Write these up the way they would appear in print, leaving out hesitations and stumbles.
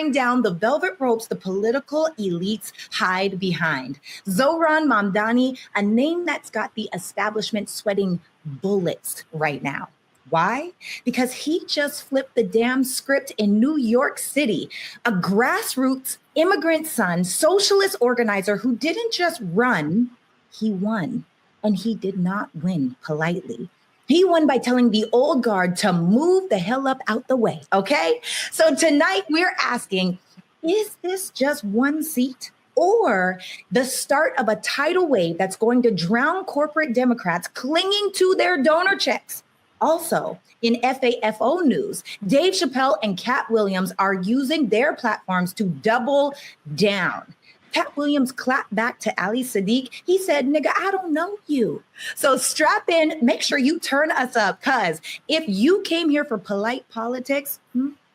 down the velvet ropes the political elites hide behind. Zohran Mamdani, a name that's got the establishment sweating bullets right now. Why? Because he just flipped the damn script in New York City. A grassroots immigrant son, socialist organizer who didn't just run, he won. And he did not win politely. He won by telling the old guard to move the hell up out the way, okay? So tonight we're asking, is this just one seat or the start of a tidal wave that's going to drown corporate Democrats clinging to their donor checks? Also, in FAFO news, Dave Chappelle and Katt Williams are using their platforms to double down. Katt Williams clapped back to Ali Sadiq. He said, nigga, I don't know you. So strap in, make sure you turn us up, because if you came here for polite politics,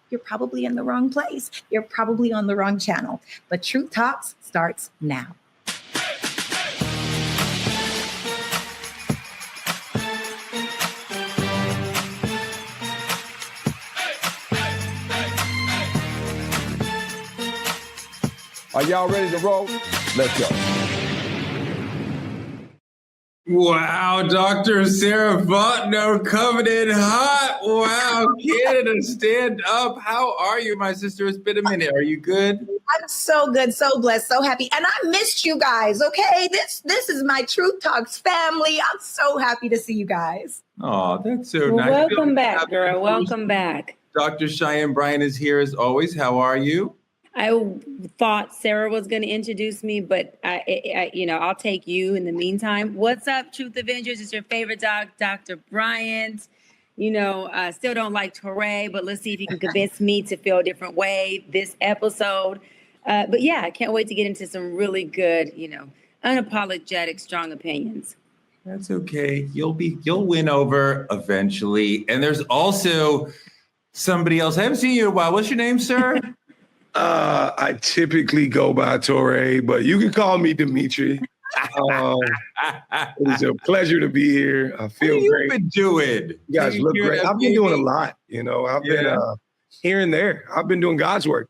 you're probably in the wrong place. You're probably on the wrong channel. But Truth Talks starts now. Are y'all ready to roll? Let's go. Wow, Dr. Sarah Fontenot coming in hot. Wow, Canada, stand up. How are you, my sister? It's been a minute. Are you good? I'm so good, so blessed, so happy. And I missed you guys, okay? This is my Truth Talks family. I'm so happy to see you guys. Oh, that's so nice. Welcome back, girl. Welcome back. Dr. Cheyenne Bryan is here as always. How are you? I thought Sarah was going to introduce me, but I'll take you in the meantime. What's up, Truth Avengers? It's your favorite doc, Dr. Bryant. Still don't like Torre, but let's see if you can convince me to feel a different way this episode. But yeah, I can't wait to get into some really good, unapologetic, strong opinions. That's okay. You'll win over eventually. And there's also somebody else. I haven't seen you in a while. What's your name, sir? I typically go by Torre, but you can call me Dimitri. It's a pleasure to be here. I feel great. What have you been doing? You guys look great. I've been doing a lot, I've been here and there. I've been doing God's work,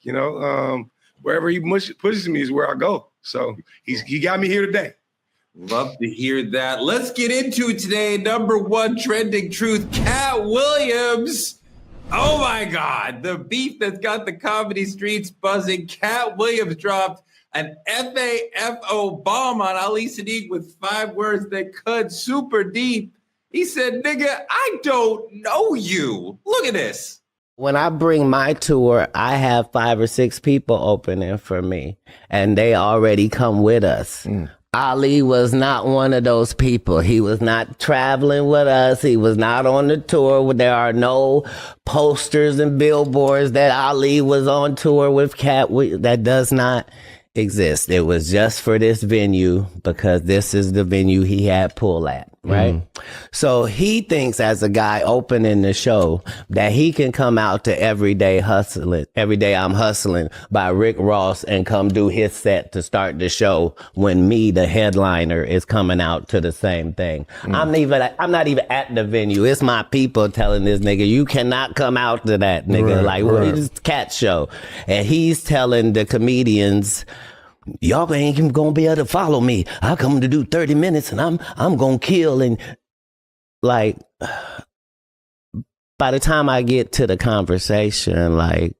wherever he pushes me is where I go. So he got me here today. Love to hear that. Let's get into it today. Number one trending truth, Katt Williams. Oh my God, the beef that's got the comedy streets buzzing. Katt Williams dropped an FAFO bomb on Ali Sadiq with 5 words that cut super deep. He said, nigga, I don't know you. Look at this. When I bring my tour, I have 5 or 6 people opening for me, and they already come with us. Ali was not one of those people. He was not traveling with us. He was not on the tour. There are no posters and billboards that Ali was on tour with Katt. That does not exist. It was just for this venue because this is the venue he had pull at, right? So he thinks as a guy opening the show that he can come out to Every Day I'm Hustling by Rick Ross and come do his set to start the show when me, the headliner, is coming out to the same thing. I'm not even at the venue. It's my people telling this nigga, you cannot come out to that, nigga. It's Katt show. And he's telling the comedians, y'all ain't even gonna be able to follow me. I come to do 30 minutes and I'm gonna kill. And like, by the time I get to the conversation, like,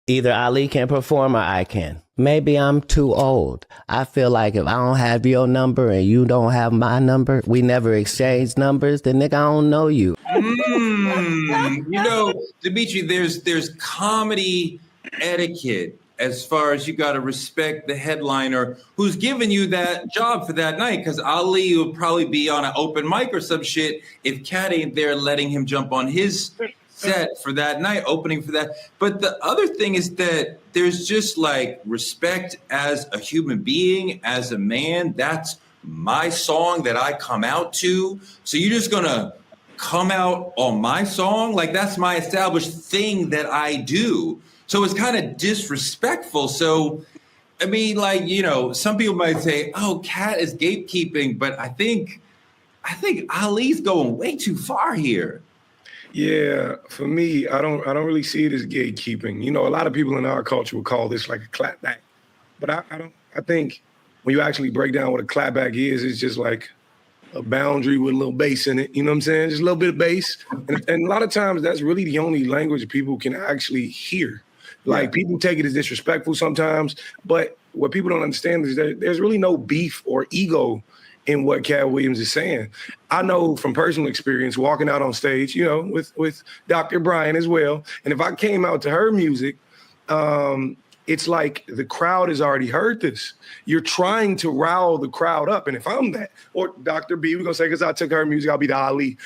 either Ali can perform or I can. Maybe I'm too old. I feel like if I don't have your number and you don't have my number, we never exchange numbers, then nigga, I don't know you. Dimitri, there's comedy etiquette as far as you got to respect the headliner who's giving you that job for that night, because Ali will probably be on an open mic or some shit if Katt ain't there letting him jump on his set for that night, opening for that. But the other thing is that there's just like respect as a human being, as a man. That's my song that I come out to. So you're just gonna come out on my song? Like, that's my established thing that I do. So it's kind of disrespectful. So, I mean, like, some people might say, oh, Katt is gatekeeping, but I think Ali's going way too far here. Yeah, for me, I don't really see it as gatekeeping. You know, a lot of people in our culture would call this like a clapback, but I think when you actually break down what a clapback is, it's just like a boundary with a little bass in it. You know what I'm saying? Just a little bit of bass, and a lot of times that's really the only language people can actually hear. Like people take it as disrespectful sometimes, but what people don't understand is that there's really no beef or ego in what Katt Williams is saying. I know from personal experience walking out on stage, you know, with Dr. Brian as well. And if I came out to her music, it's like the crowd has already heard this. You're trying to rile the crowd up. And if I'm that, or Dr. B, we're gonna say, because I took her music, I'll be the Ali.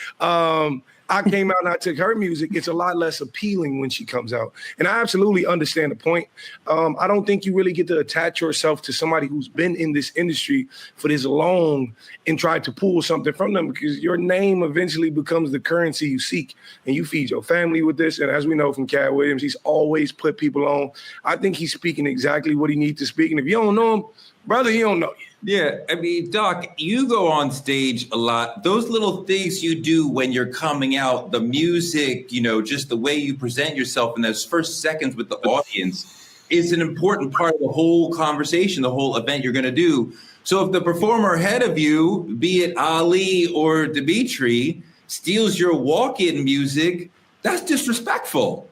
I came out and I took her music. It's a lot less appealing when she comes out. And I absolutely understand the point. I don't think you really get to attach yourself to somebody who's been in this industry for this long and try to pull something from them, because your name eventually becomes the currency you seek, and you feed your family with this. And as we know from Katt Williams, he's always put people on. I think he's speaking exactly what he needs to speak. And if you don't know him, brother, he don't know you. Yeah, I mean, Doc, you go on stage a lot. Those little things you do when you're coming out, the music, you know, just the way you present yourself in those first seconds with the audience is an important part of the whole conversation, the whole event you're going to do. So if the performer ahead of you, be it Ali or Dimitri, steals your walk-in music, that's disrespectful.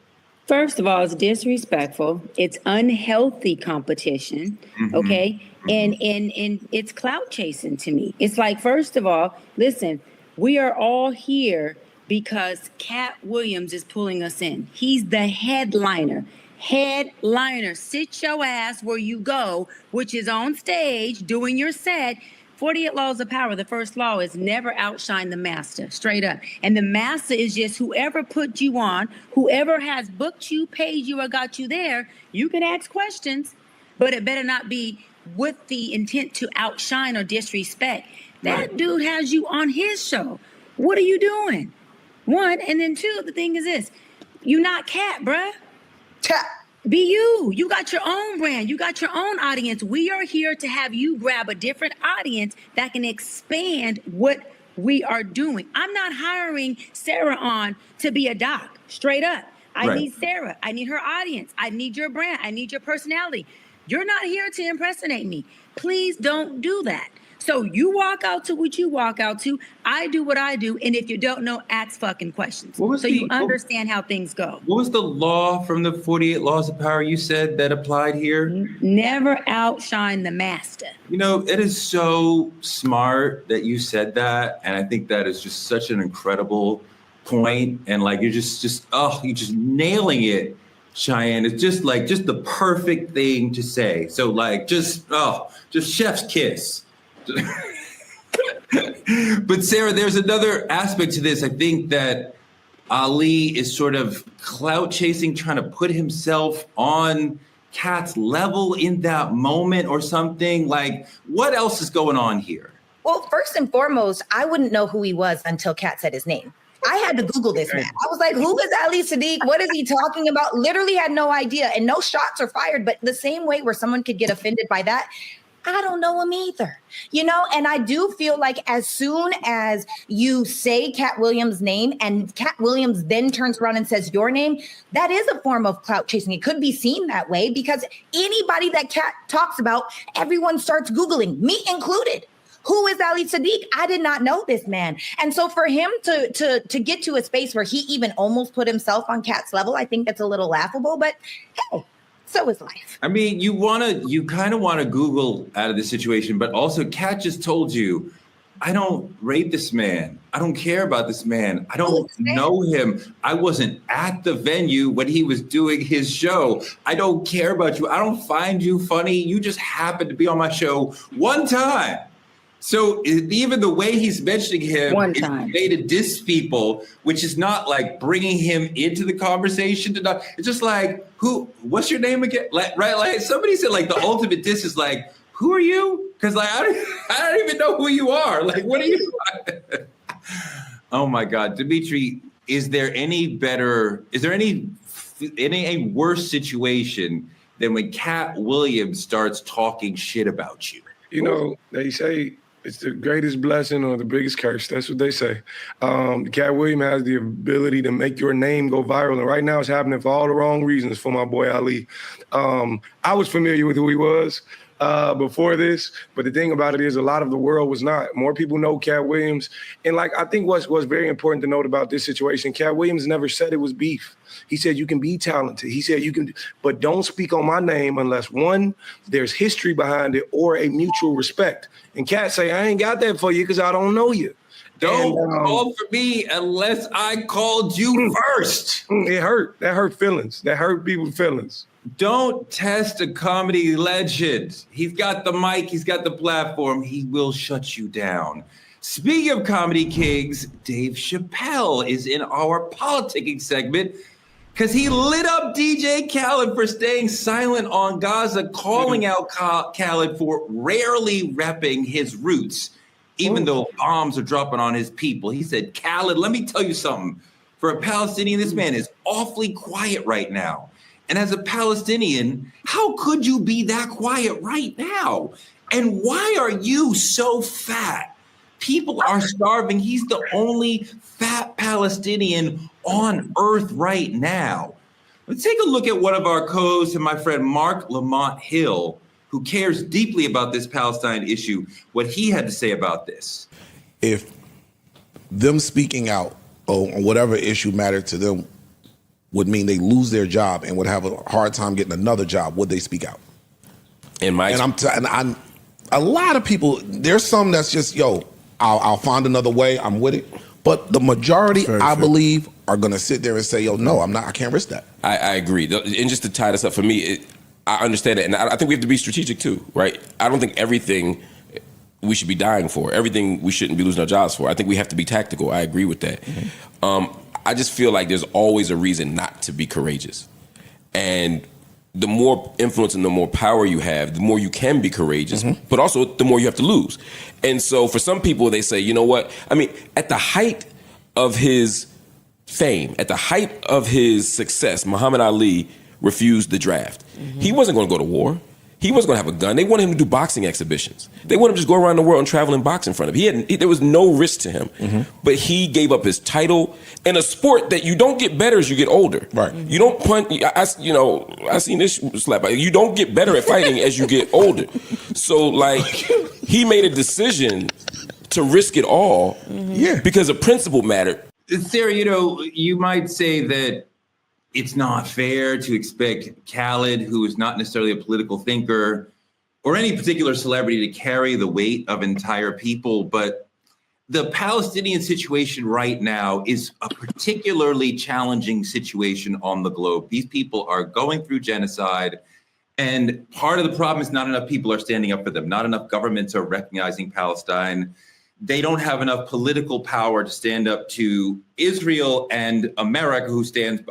First of all, it's disrespectful. It's unhealthy competition. Okay. And it's clout chasing to me. It's like, first of all, listen, we are all here because Katt Williams is pulling us in. He's the headliner. Sit your ass where you go, which is on stage doing your set. 48 laws of power. The first law is never outshine the master, straight up. And the master is just whoever put you on, whoever has booked you, paid you, or got you there. You can ask questions, but it better not be with the intent to outshine or disrespect. That dude has you on his show. What are you doing? One, and then two, the thing is this. You not Katt, bruh. Be you. You got your own brand. You got your own audience. We are here to have you grab a different audience that can expand what we are doing. I'm not hiring Sarah on to be a doc, straight up. I need Sarah. I need her audience. I need your brand. I need your personality. You're not here to impersonate me. Please don't do that. So you walk out to what you walk out to. I do what I do. And if you don't know, ask fucking questions. So you understand how things go. What was the law from the 48 laws of power you said that applied here? Never outshine the master. You know, it is so smart that you said that. And I think that is just such an incredible point. And like, you're just nailing it, Cheyenne. It's just the perfect thing to say. So like, just chef's kiss. But Sarah, there's another aspect to this. I think that Ali is sort of clout chasing, trying to put himself on Katt's level in that moment or something. Like, what else is going on here? Well, first and foremost, I wouldn't know who he was until Katt said his name. I had to Google this man. I was like, who is Ali Siddiq? What is he talking about? Literally had no idea. And no shots are fired. But the same way where someone could get offended by that, I don't know him either, you know? And I do feel like as soon as you say Katt Williams' name and Katt Williams then turns around and says your name, that is a form of clout chasing. It could be seen that way because anybody that Katt talks about, everyone starts Googling, me included. Who is Ali Siddiq? I did not know this man. And so for him to get to a space where he even almost put himself on Katt's level, I think that's a little laughable, but hey, so is life. I mean, you kind of want to Google out of the situation, but also Katt just told you, I don't rate this man. I don't care about this man. I don't know him. I wasn't at the venue when he was doing his show. I don't care about you. I don't find you funny. You just happened to be on my show one time. So even the way he's mentioning him is a way to diss people, which is not like bringing him into the conversation. It's just like, what's your name again? Like somebody said, like the ultimate diss is like, who are you? Because like I don't even know who you are. Like, what are you? Oh my God, Dimitri, is there any worse situation than when Katt Williams starts talking shit about you? You know, they say It's the greatest blessing or the biggest curse. That's what they say. Katt Williams has the ability to make your name go viral. And right now it's happening for all the wrong reasons for my boy Ali. I was familiar with who he was before this, but the thing about it is a lot of the world was not. More people know Katt Williams. And like, I think what's very important to note about this situation, Katt Williams never said it was beef. He said you can be talented. He said you can, but don't speak on my name unless one, there's history behind it or a mutual respect. And Katt say, I ain't got that for you because I don't know you. Don't call for me unless I called you first. It hurt. That hurt feelings. That hurt people's feelings. Don't test a comedy legend. He's got the mic. He's got the platform. He will shut you down. Speaking of comedy kings, Dave Chappelle is in our politicking segment because he lit up DJ Khaled for staying silent on Gaza, calling out Khaled for rarely repping his roots, even though bombs are dropping on his people. He said, Khaled, let me tell you something. For a Palestinian, this man is awfully quiet right now. And as a Palestinian, how could you be that quiet right now? And why are you so fat? People are starving. He's the only fat Palestinian on earth right now. Let's take a look at one of our co-hosts and my friend Mark Lamont Hill, who cares deeply about this Palestine issue, what he had to say about this. If them speaking out on whatever issue mattered to them would mean they lose their job and would have a hard time getting another job, would they speak out? I'm a lot of people, there's some that's just, I'll find another way, I'm with it. But the majority, I believe, are going to sit there and say, no, I'm not, I can't risk that. I agree. And just to tie this up, for me, I understand it. And I think we have to be strategic too, right? I don't think everything we should be dying for, everything we shouldn't be losing our jobs for. I think we have to be tactical. I agree with that. Mm-hmm. I just feel like there's always a reason not to be courageous. And the more influence and the more power you have, the more you can be courageous, but also the more you have to lose. And so for some people, they say, you know what? I mean, at the height of his fame, at the height of his success, Muhammad Ali refused the draft. He wasn't going to go to war. He wasn't going to have a gun. They wanted him to do boxing exhibitions. They wanted him to just go around the world and travel and box in front of him. There was no risk to him. But he gave up his title in a sport that you don't get better as you get older. Right. You don't punch. I seen this slap. You don't get better at fighting as you get older. So like, he made a decision to risk it all. Because a principle mattered. Sarah, you might say that it's not fair to expect Khaled, who is not necessarily a political thinker, or any particular celebrity to carry the weight of entire people. But the Palestinian situation right now is a particularly challenging situation on the globe. These people are going through genocide. And part of the problem is not enough people are standing up for them. Not enough governments are recognizing Palestine. They don't have enough political power to stand up to Israel and America, who stands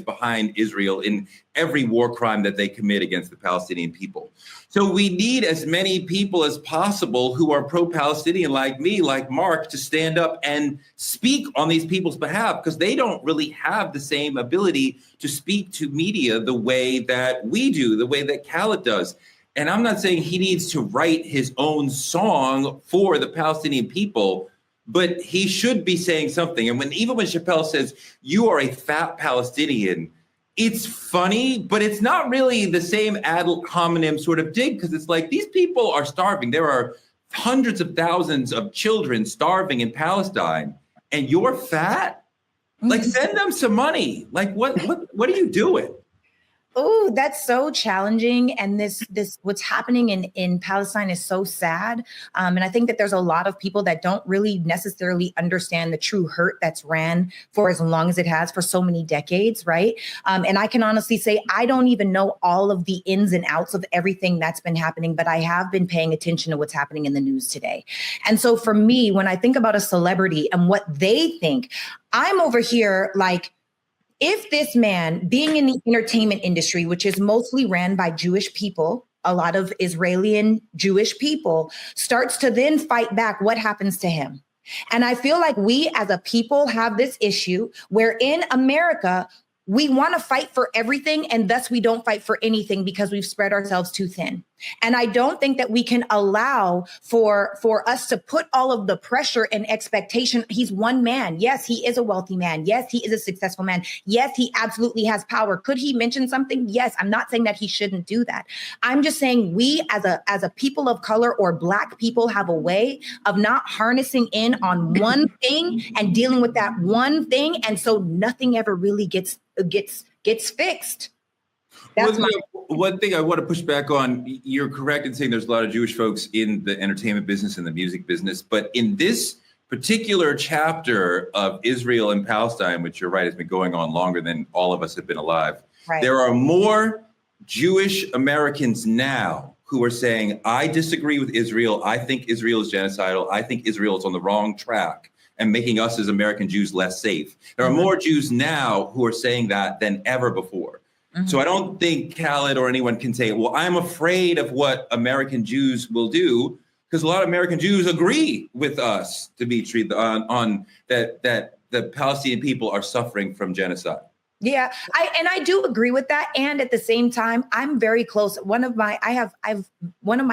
behind Israel in every war crime that they commit against the Palestinian people. So we need as many people as possible who are pro-Palestinian, like me, like Mark, to stand up and speak on these people's behalf, because they don't really have the same ability to speak to media the way that we do, the way that Khaled does. And I'm not saying he needs to write his own song for the Palestinian people, but he should be saying something. And even when Chappelle says, you are a fat Palestinian, it's funny, but it's not really the same ad hominem sort of dig, because it's like, these people are starving. There are hundreds of thousands of children starving in Palestine, and you're fat? Like, send them some money. Like, what are you doing? Oh, that's so challenging. And this what's happening in Palestine is so sad. And I think that there's a lot of people that don't really necessarily understand the true hurt that's ran for as long as it has, for so many decades, right? And I can honestly say, I don't even know all of the ins and outs of everything that's been happening, but I have been paying attention to what's happening in the news today. And so for me, when I think about a celebrity and what they think, I'm over here like, if this man, being in the entertainment industry, which is mostly ran by Jewish people, a lot of Israeli and Jewish people, starts to then fight back, what happens to him? And I feel like we as a people have this issue where in America, we want to fight for everything, and thus we don't fight for anything because we've spread ourselves too thin. And I don't think that we can allow for us to put all of the pressure and expectation. He's one man. Yes, he is a wealthy man. Yes, he is a successful man. Yes, he absolutely has power. Could he mention something? Yes. I'm not saying that he shouldn't do that. I'm just saying we as a people of color or Black people have a way of not harnessing in on one thing and dealing with that one thing. And so nothing ever really gets fixed. That's one thing I want to push back on. You're correct in saying there's a lot of Jewish folks in the entertainment business and the music business, but in this particular chapter of Israel and Palestine, which you're right, has been going on longer than all of us have been alive. Right. There are more Jewish Americans now who are saying, I disagree with Israel. I think Israel is genocidal. I think Israel is on the wrong track and making us as American Jews less safe. There are more Jews now who are saying that than ever before. So I don't think Khaled or anyone can say, well, I'm afraid of what American Jews will do, because a lot of American Jews agree with us, Dimitri, on that the Palestinian people are suffering from genocide. Yeah, I do agree with that. And at the same time, I'm very close. One of my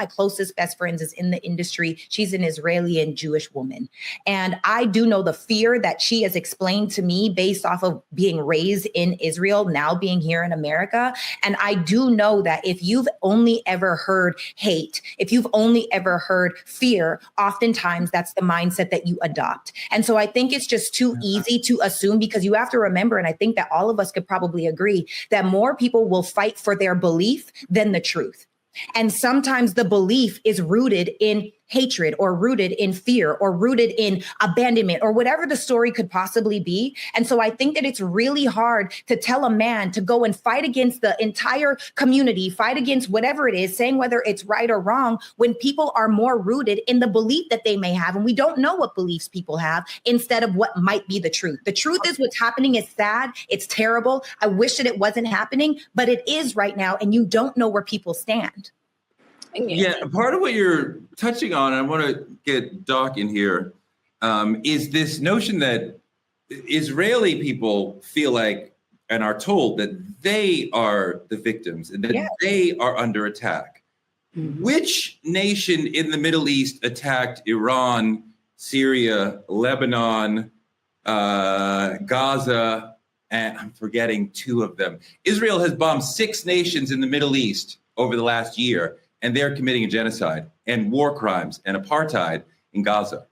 closest best friends is in the industry. She's an Israeli and Jewish woman. And I do know the fear that she has explained to me based off of being raised in Israel, now being here in America. And I do know that if you've only ever heard hate, if you've only ever heard fear, oftentimes that's the mindset that you adopt. And so I think it's just too easy to assume, because you have to remember, and I think that all of us could probably agree, that more people will fight for their belief than the truth. And sometimes the belief is rooted in hatred or rooted in fear or rooted in abandonment or whatever the story could possibly be. And so I think that it's really hard to tell a man to go and fight against the entire community, fight against whatever it is, saying whether it's right or wrong, when people are more rooted in the belief that they may have. And we don't know what beliefs people have instead of what might be the truth. The truth is what's happening is sad. It's terrible. I wish that it wasn't happening, but it is right now. And you don't know where people stand. Yeah, part of what you're touching on, and I want to get Doc in here, is this notion that Israeli people feel like and are told that they are the victims and that they are under attack. Which nation in the Middle East attacked Iran, Syria, Lebanon, Gaza, and I'm forgetting two of them. Israel has bombed 6 nations in the Middle East over the last year, and they're committing a genocide and war crimes and apartheid in Gaza.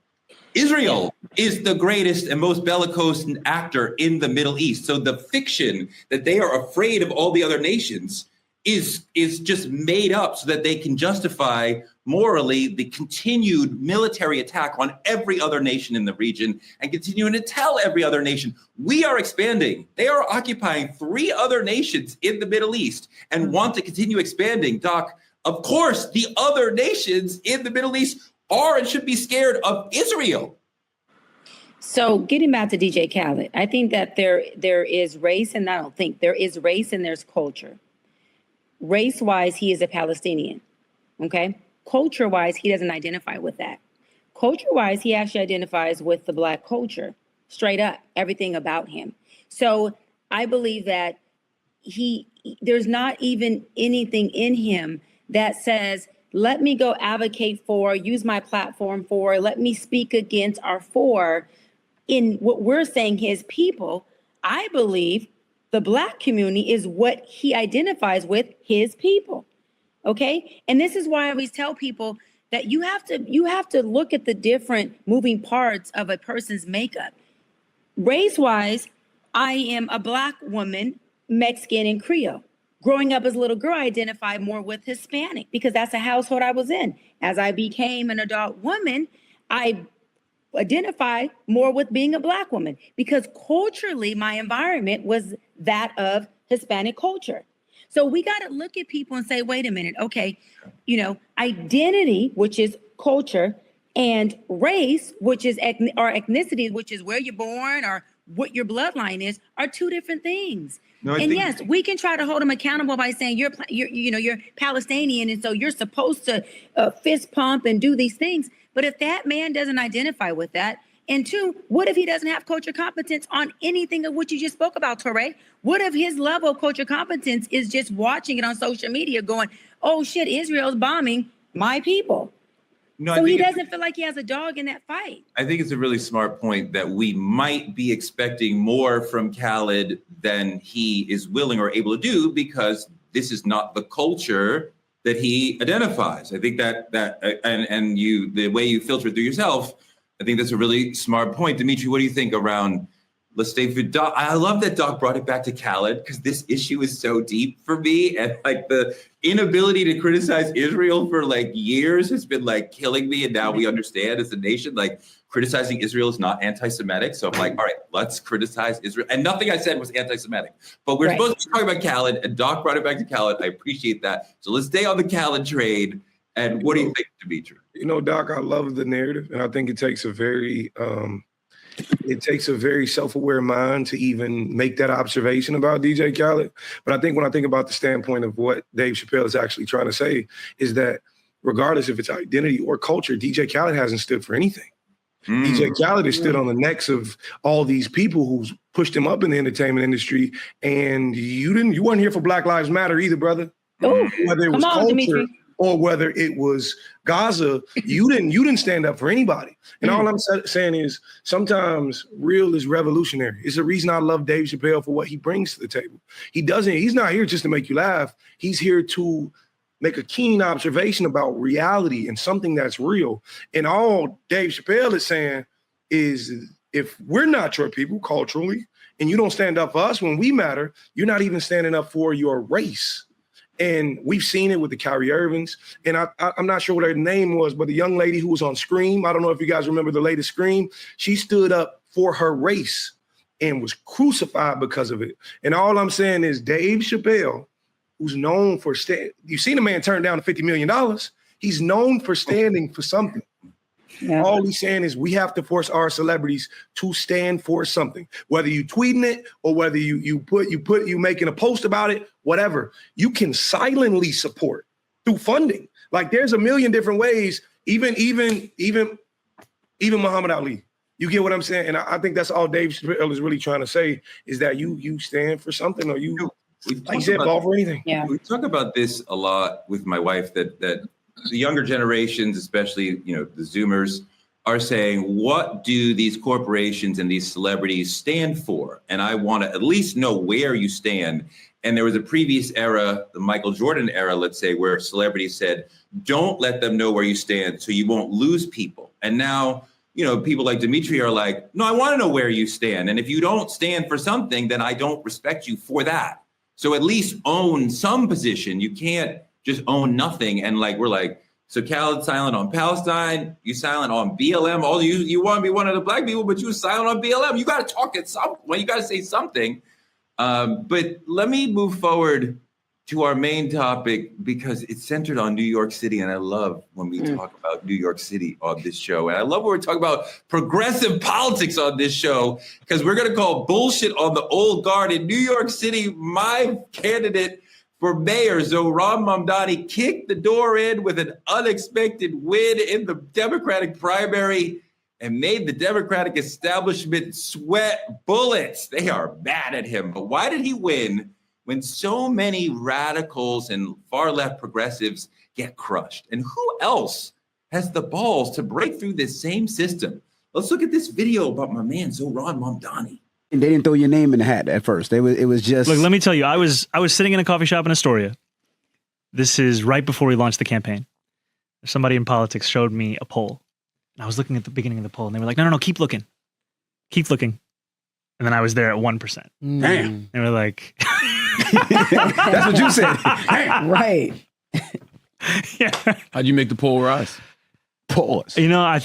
Israel is the greatest and most bellicose actor in the Middle East. So the fiction that they are afraid of all the other nations is just made up so that they can justify morally the continued military attack on every other nation in the region and continuing to tell every other nation, we are expanding. They are occupying 3 other nations in the Middle East and want to continue expanding. Doc, of course, the other nations in the Middle East are and should be scared of Israel. So getting back to DJ Khaled, I think that there is race, and I don't think there is race and there's culture. Race-wise, he is a Palestinian, okay? Culture-wise, he doesn't identify with that. Culture-wise, he actually identifies with the Black culture, straight up, everything about him. So I believe that there's not even anything in him that says, let me go advocate for, use my platform for, let me speak against or for. In what we're saying, his people, I believe the Black community is what he identifies with, his people. Okay. And this is why I always tell people that you have to look at the different moving parts of a person's makeup. Race-wise, I am a Black woman, Mexican and Creole. Growing up as a little girl, I identified more with Hispanic because that's a household I was in. As I became an adult woman, I identify more with being a Black woman because culturally my environment was that of Hispanic culture. So we got to look at people and say, wait a minute, okay, identity, which is culture, and race, which is or ethnicity, which is where you're born or what your bloodline is, are 2 different things. No, yes, we can try to hold them accountable by saying you're Palestinian, and so you're supposed to fist pump and do these things. But if that man doesn't identify with that, And two, what if he doesn't have culture competence on anything of what you just spoke about, Torre? What if his level of culture competence is just watching it on social media going, oh shit, Israel's bombing my people. No, So he doesn't feel like he has a dog in that fight. I think it's a really smart point that we might be expecting more from Khaled than he is willing or able to do, because this is not the culture that he identifies. I think that and you, the way you filter through yourself, I think that's a really smart point. Dimitri, what do you think around, let's stay for Doc? I love that Doc brought it back to Khaled, because this issue is so deep for me, and like the inability to criticize Israel for like years has been like killing me. And now we understand as a nation, like criticizing Israel is not anti-Semitic. So I'm like, all right, let's criticize Israel. And nothing I said was anti-Semitic, but we're supposed to be talking about Khaled, and Doc brought it back to Khaled. I appreciate that. So let's stay on the Khaled trade. And what do you think, Dimitri? You know, Doc, I love the narrative, and I think it takes a very self-aware mind to even make that observation about DJ Khaled. But I think when I think about the standpoint of what Dave Chappelle is actually trying to say is that regardless if it's identity or culture, DJ Khaled hasn't stood for anything. DJ Khaled has stood on the necks of all these people who's pushed him up in the entertainment industry. And you weren't here for Black Lives Matter either, brother. Whether it was culture Dimitri. Or whether it was Gaza, you didn't stand up for anybody. And all I'm saying is sometimes real is revolutionary. It's the reason I love Dave Chappelle for what he brings to the table. He's not here just to make you laugh. He's here to make a keen observation about reality and something that's real. And all Dave Chappelle is saying is, if we're not your people culturally, and you don't stand up for us when we matter, you're not even standing up for your race. And we've seen it with the Kyrie Irvings. And I'm not sure what her name was, but the young lady who was on Scream, I don't know if you guys remember the latest Scream, she stood up for her race and was crucified because of it. And all I'm saying is Dave Chappelle, who's known for you've seen a man turn down $50 million. He's known for standing for something. Yeah. All he's saying is we have to force our celebrities to stand for something, whether you tweeting it or whether you making a post about it, whatever. You can silently support through funding. Like there's a million different ways. Even Muhammad Ali. You get what I'm saying? And I think that's all Dave Chappelle is really trying to say is that you stand for something, or like you said, ball for anything. Yeah. We talk about this a lot with my wife that the younger generations, especially, the Zoomers, are saying, what do these corporations and these celebrities stand for? And I want to at least know where you stand. And there was a previous era, the Michael Jordan era, let's say, where celebrities said, don't let them know where you stand so you won't lose people. And now, people like Dimitri are like, no, I want to know where you stand. And if you don't stand for something, then I don't respect you for that. So at least own some position. You can't just own nothing. And we're like, so Khaled's silent on Palestine, you silent on BLM. All you want to be one of the black people, but you silent on BLM. You got to talk at some point. You got to say something. But let me move forward to our main topic, because it's centered on New York City. And I love when we talk about New York City on this show. And I love when we're talking about progressive politics on this show, because we're going to call bullshit on the old guard in New York City. My candidate for mayor, Zohran Mamdani, kicked the door in with an unexpected win in the Democratic primary and made the Democratic establishment sweat bullets. They are mad at him. But why did he win when so many radicals and far-left progressives get crushed? And who else has the balls to break through this same system? Let's look at this video about my man, Zohran Mamdani. And they didn't throw your name in the hat at first. It was just... Look, let me tell you, I was sitting in a coffee shop in Astoria. This is right before we launched the campaign. Somebody in politics showed me a poll. And I was looking at the beginning of the poll, and they were like, no, keep looking. Keep looking. And then I was there at 1%. Damn. They were like... That's what you said. Right. Yeah. How'd you make the poll rise? Pause. I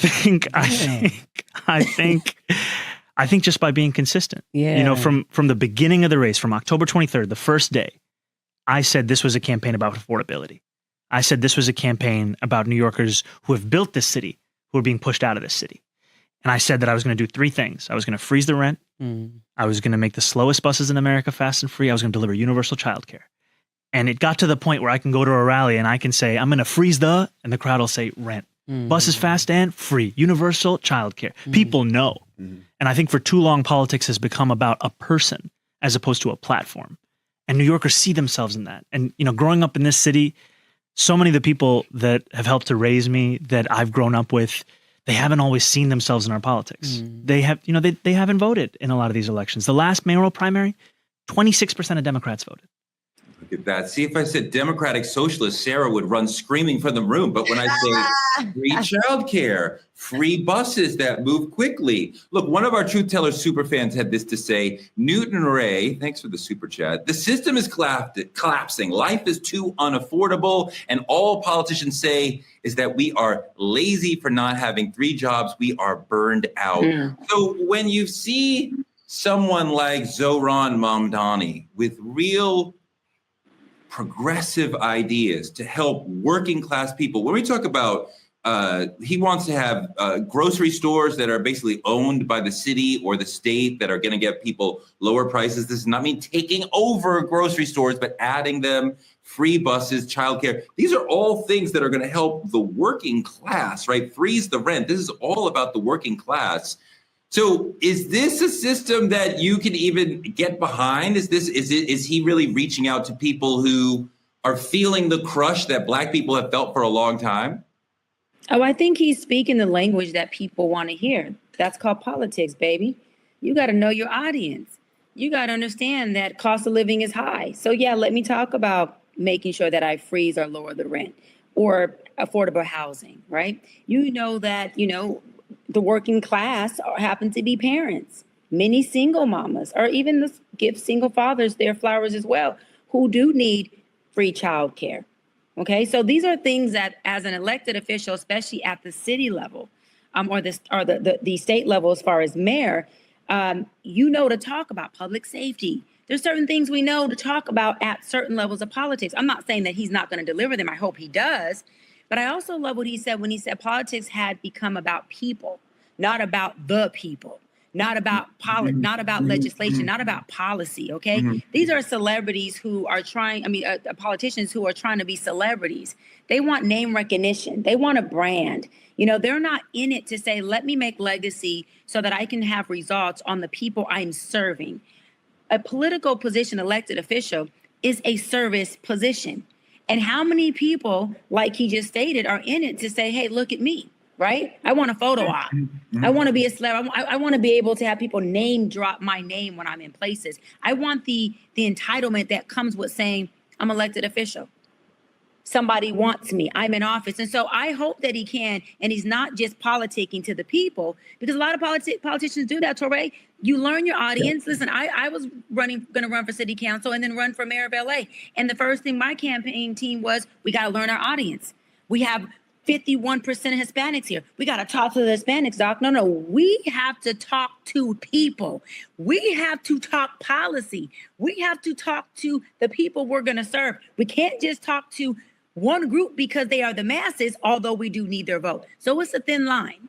think just by being consistent. Yeah. From the beginning of the race, from October 23rd, the first day, I said this was a campaign about affordability. I said this was a campaign about New Yorkers who have built this city, who are being pushed out of this city. And I said that I was going to do three things. I was going to freeze the rent. I was going to make the slowest buses in America fast and free. I was going to deliver universal childcare. And it got to the point where I can go to a rally and I can say, I'm going to freeze and the crowd will say rent. Buses fast and free, universal childcare. People know. And I think for too long, politics has become about a person as opposed to a platform. And New Yorkers see themselves in that. And, growing up in this city, so many of the people that have helped to raise me, that I've grown up with, they haven't always seen themselves in our politics. They have, they haven't voted in a lot of these elections. The last mayoral primary, 26% of Democrats voted. Look at that. See, if I said Democratic Socialist, Sarah would run screaming from the room. But when I say free childcare, free buses that move quickly. Look, one of our Truth Tellers super fans had this to say. Newton Ray, thanks for the super chat. The system is collapsing. Life is too unaffordable. And all politicians say is that we are lazy for not having 3 jobs. We are burned out. So when you see someone like Zohran Mamdani with real progressive ideas to help working class people. When we talk about he wants to have grocery stores that are basically owned by the city or the state that are going to get people lower prices. This does not mean taking over grocery stores, but adding them, free buses, childcare. These are all things that are going to help the working class, right? Freeze the rent. This is all about the working class. So is this a system that you can even get behind? Is he really reaching out to people who are feeling the crush that Black people have felt for a long time? Oh, I think he's speaking the language that people want to hear. That's called politics, baby. You got to know your audience. You got to understand that cost of living is high. So yeah, let me talk about making sure that I freeze or lower the rent or affordable housing, right? You know that, the working class happen to be parents, many single mamas, or even give single fathers their flowers as well, who do need free childcare. Okay, so these are things that, as an elected official, especially at the city level, or the state level, as far as mayor, to talk about public safety. There's certain things we know to talk about at certain levels of politics. I'm not saying that he's not going to deliver them. I hope he does. But I also love what he said when he said politics had become about people, not about the people, not about not about legislation, not about policy. Okay, these are celebrities who are politicians who are trying to be celebrities. They want name recognition. They want a brand. They're not in it to say, let me make legacy so that I can have results on the people I'm serving. A political position, elected official, is a service position. And how many people, like he just stated, are in it to say, hey, look at me, right? I want a photo op. I want to be a celeb. I want to be able to have people name drop my name when I'm in places. I want the entitlement that comes with saying I'm elected official. Somebody wants me. I'm in office. And so I hope that he can, and he's not just politicking to the people, because a lot of politicians do that, Torre. You learn your audience. Listen, I was going to run for city council and then run for mayor of LA. And the first thing my campaign team was, we got to learn our audience. We have 51% of Hispanics here. We got to talk to the Hispanics, Doc. No, we have to talk to people. We have to talk policy. We have to talk to the people we're going to serve. We can't just talk to one group because they are the masses, although we do need their vote. So it's a thin line.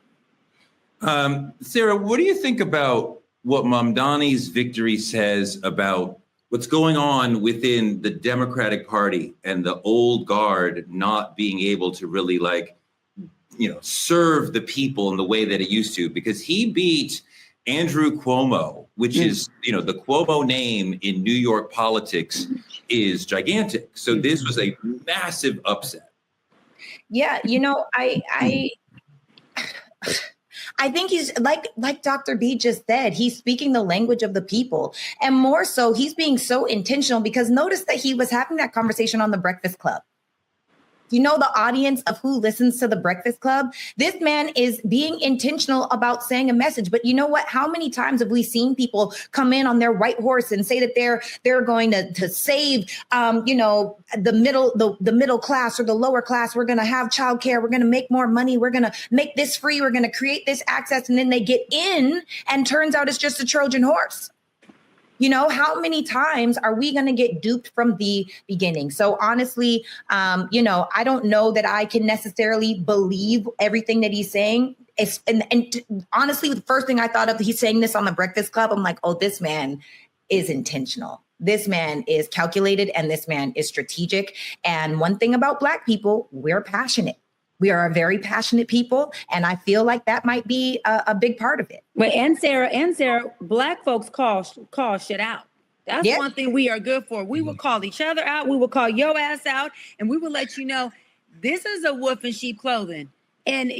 Sarah, what do you think about what Mamdani's victory says about what's going on within the Democratic Party and the old guard not being able to really serve the people in the way that it used to? Because he beat Andrew Cuomo, which is, the Cuomo name in New York politics is gigantic. So this was a massive upset. Yeah, I think he's like Dr. B just said, he's speaking the language of the people. And more so, he's being so intentional, because notice that he was having that conversation on the Breakfast Club. The audience of who listens to the Breakfast Club, this man is being intentional about saying a message. But you know what? How many times have we seen people come in on their white horse and say that they're going to save, the middle class or the lower class? We're going to have childcare. We're going to make more money. We're going to make this free. We're going to create this access. And then they get in and turns out it's just a Trojan horse. How many times are we going to get duped from the beginning? So honestly, I don't know that I can necessarily believe everything that he's saying. Honestly, the first thing I thought of, he's saying this on the Breakfast Club. I'm like, oh, this man is intentional. This man is calculated, and this man is strategic. And one thing about Black people, we're passionate. We are a very passionate people, and I feel like that might be a big part of it. Well, and Sarah, Black folks call shit out. That's one thing we are good for. We will call each other out. We will call your ass out, and we will let you know this is a wolf in sheep clothing. And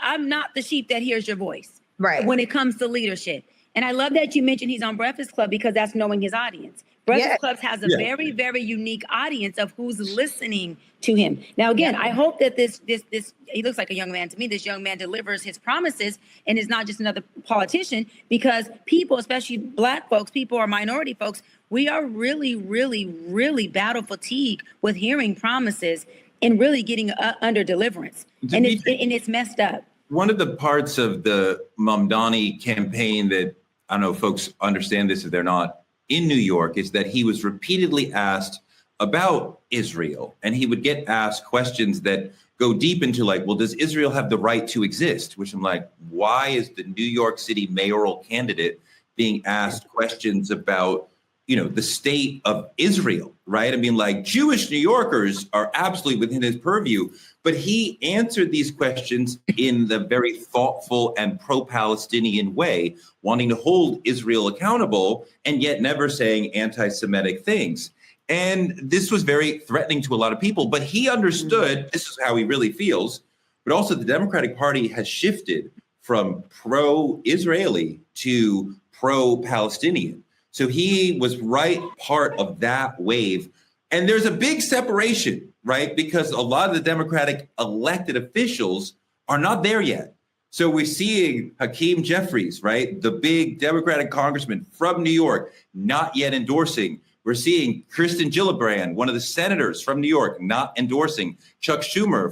I'm not the sheep that hears your voice. Right. When it comes to leadership. And I love that you mentioned he's on Breakfast Club because that's knowing his audience. Breakfast Club has a very, very unique audience of who's listening to him. Now, again, I hope that this he looks like a young man to me. This young man delivers his promises and is not just another politician, because people, especially Black folks, people or minority folks, we are really, really, really battle fatigued with hearing promises and really getting under deliverance. And it's messed up. One of the parts of the Mamdani campaign that I don't know if folks understand this if they're not in New York is that he was repeatedly asked about Israel, and he would get asked questions that go deep into like, well, does Israel have the right to exist? Which I'm like, why is the New York City mayoral candidate being asked questions about, you know, the state of Israel, right? I mean, like, Jewish New Yorkers are absolutely within his purview, but he answered these questions in the very thoughtful and pro-Palestinian way, wanting to hold Israel accountable and yet never saying anti-Semitic things. And this was very threatening to a lot of people, but he understood this is how he really feels. But also the Democratic Party has shifted from pro-Israeli to pro-Palestinian. So he was right part of that wave. And there's a big separation, right? Because a lot of the Democratic elected officials are not there yet. So we're seeing Hakeem Jeffries, right? The big Democratic congressman from New York, not yet endorsing. We're seeing Kirsten Gillibrand, one of the senators from New York, not endorsing. Chuck Schumer,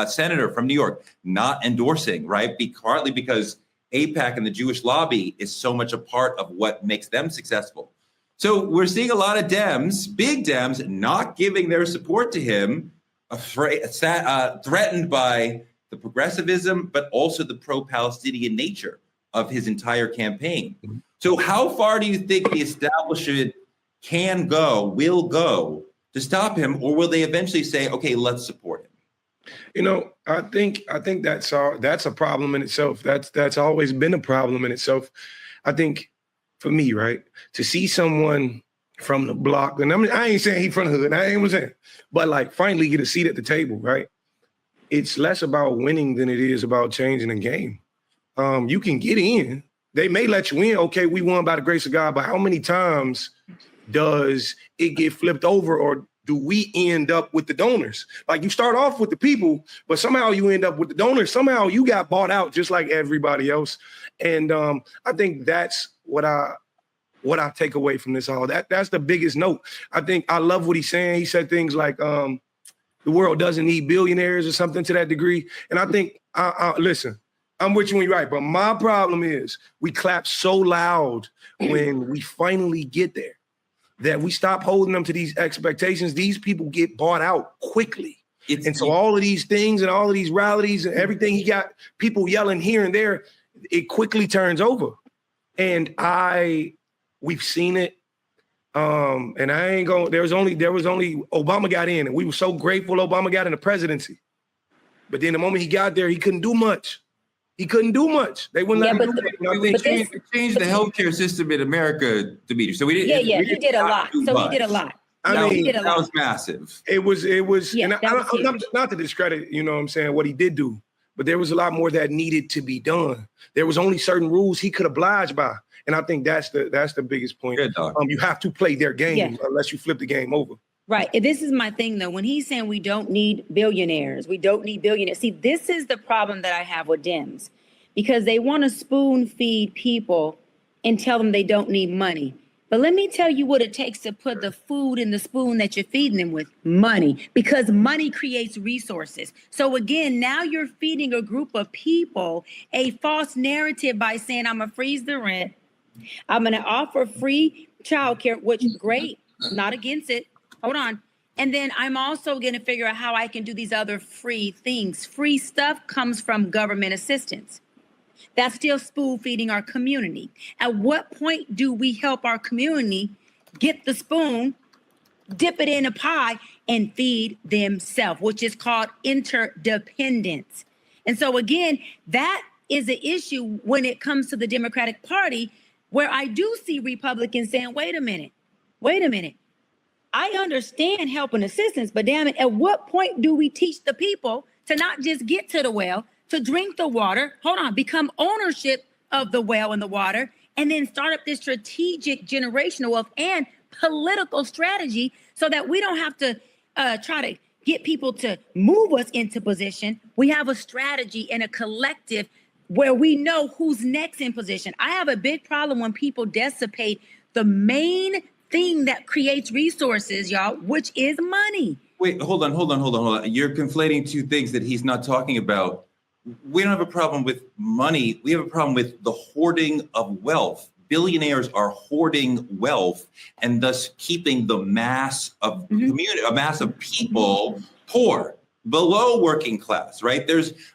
senator from New York, not endorsing, right? Partly because AIPAC and the Jewish lobby is so much a part of what makes them successful. So we're seeing a lot of Dems, big Dems, not giving their support to him, threatened by the progressivism, but also the pro-Palestinian nature of his entire campaign. So how far do you think the establishment will go to stop him, or will they eventually say, okay, let's support him? You know, I think that's a problem in itself. That's always been a problem in itself. I think for me, right, to see someone from the block, and I ain't saying he from the hood, I ain't saying, but like finally get a seat at the table, right? It's less about winning than it is about changing the game. You can get in. They may let you in. Okay, we won by the grace of God, but how many times does it get flipped over, or do we end up with the donors? Like, you start off with the people, but somehow you end up with the donors. Somehow you got bought out just like everybody else. And I think that's what I take away from this all. That's the biggest note. I think I love what he's saying. He said things like the world doesn't need billionaires or something to that degree. And I think, listen, I'm with you when you're right, but my problem is we clap so loud when we finally get there that we stop holding them to these expectations. These people get bought out quickly. So all of these things and all of these rallies and everything, he got people yelling here and there, it quickly turns over. And we've seen it. And I ain't going, there was only Obama got in, and we were so grateful Obama got in the presidency. But then the moment he got there, he couldn't do much. They wouldn't let him do it. We changed the healthcare system in America, Dimitri. So we didn't. He did a lot. So he did a lot. That was massive. It was, and I'm not to discredit, you know what I'm saying, what he did do, but there was a lot more that needed to be done. There was only certain rules he could oblige by. And I think that's the biggest point. You have to play their game unless you flip the game over. Right. And this is my thing, though. When he's saying we don't need billionaires, See, this is the problem that I have with Dems, because they want to spoon feed people and tell them they don't need money. But let me tell you what it takes to put the food in the spoon that you're feeding them with: money, because money creates resources. So again, now you're feeding a group of people a false narrative by saying, I'm going to freeze the rent. I'm going to offer free childcare, which is great. Not against it. Hold on. And then I'm also going to figure out how I can do these other free things. Free stuff comes from government assistance. That's still spoon feeding our community. At what point do we help our community get the spoon dip it in a pie and feed themselves, which is called interdependence. And so again, that is an issue when it comes to the Democratic Party, where I do see Republicans saying, wait a minute. I understand help and assistance, but damn it, at what point do we teach the people to not just get to the well, to drink the water, become ownership of the well and the water, and then start up this strategic generational wealth and political strategy so that we don't have to try to get people to move us into position. We have a strategy and a collective where we know who's next in position. I have a big problem when people dissipate the main thing that creates resources, y'all, which is money. Wait, hold on. You're conflating two things that he's not talking about. We don't have a problem with money. We have a problem with the hoarding of wealth. Billionaires are hoarding wealth and thus keeping the mass of community, a mass of people poor, below working class, right?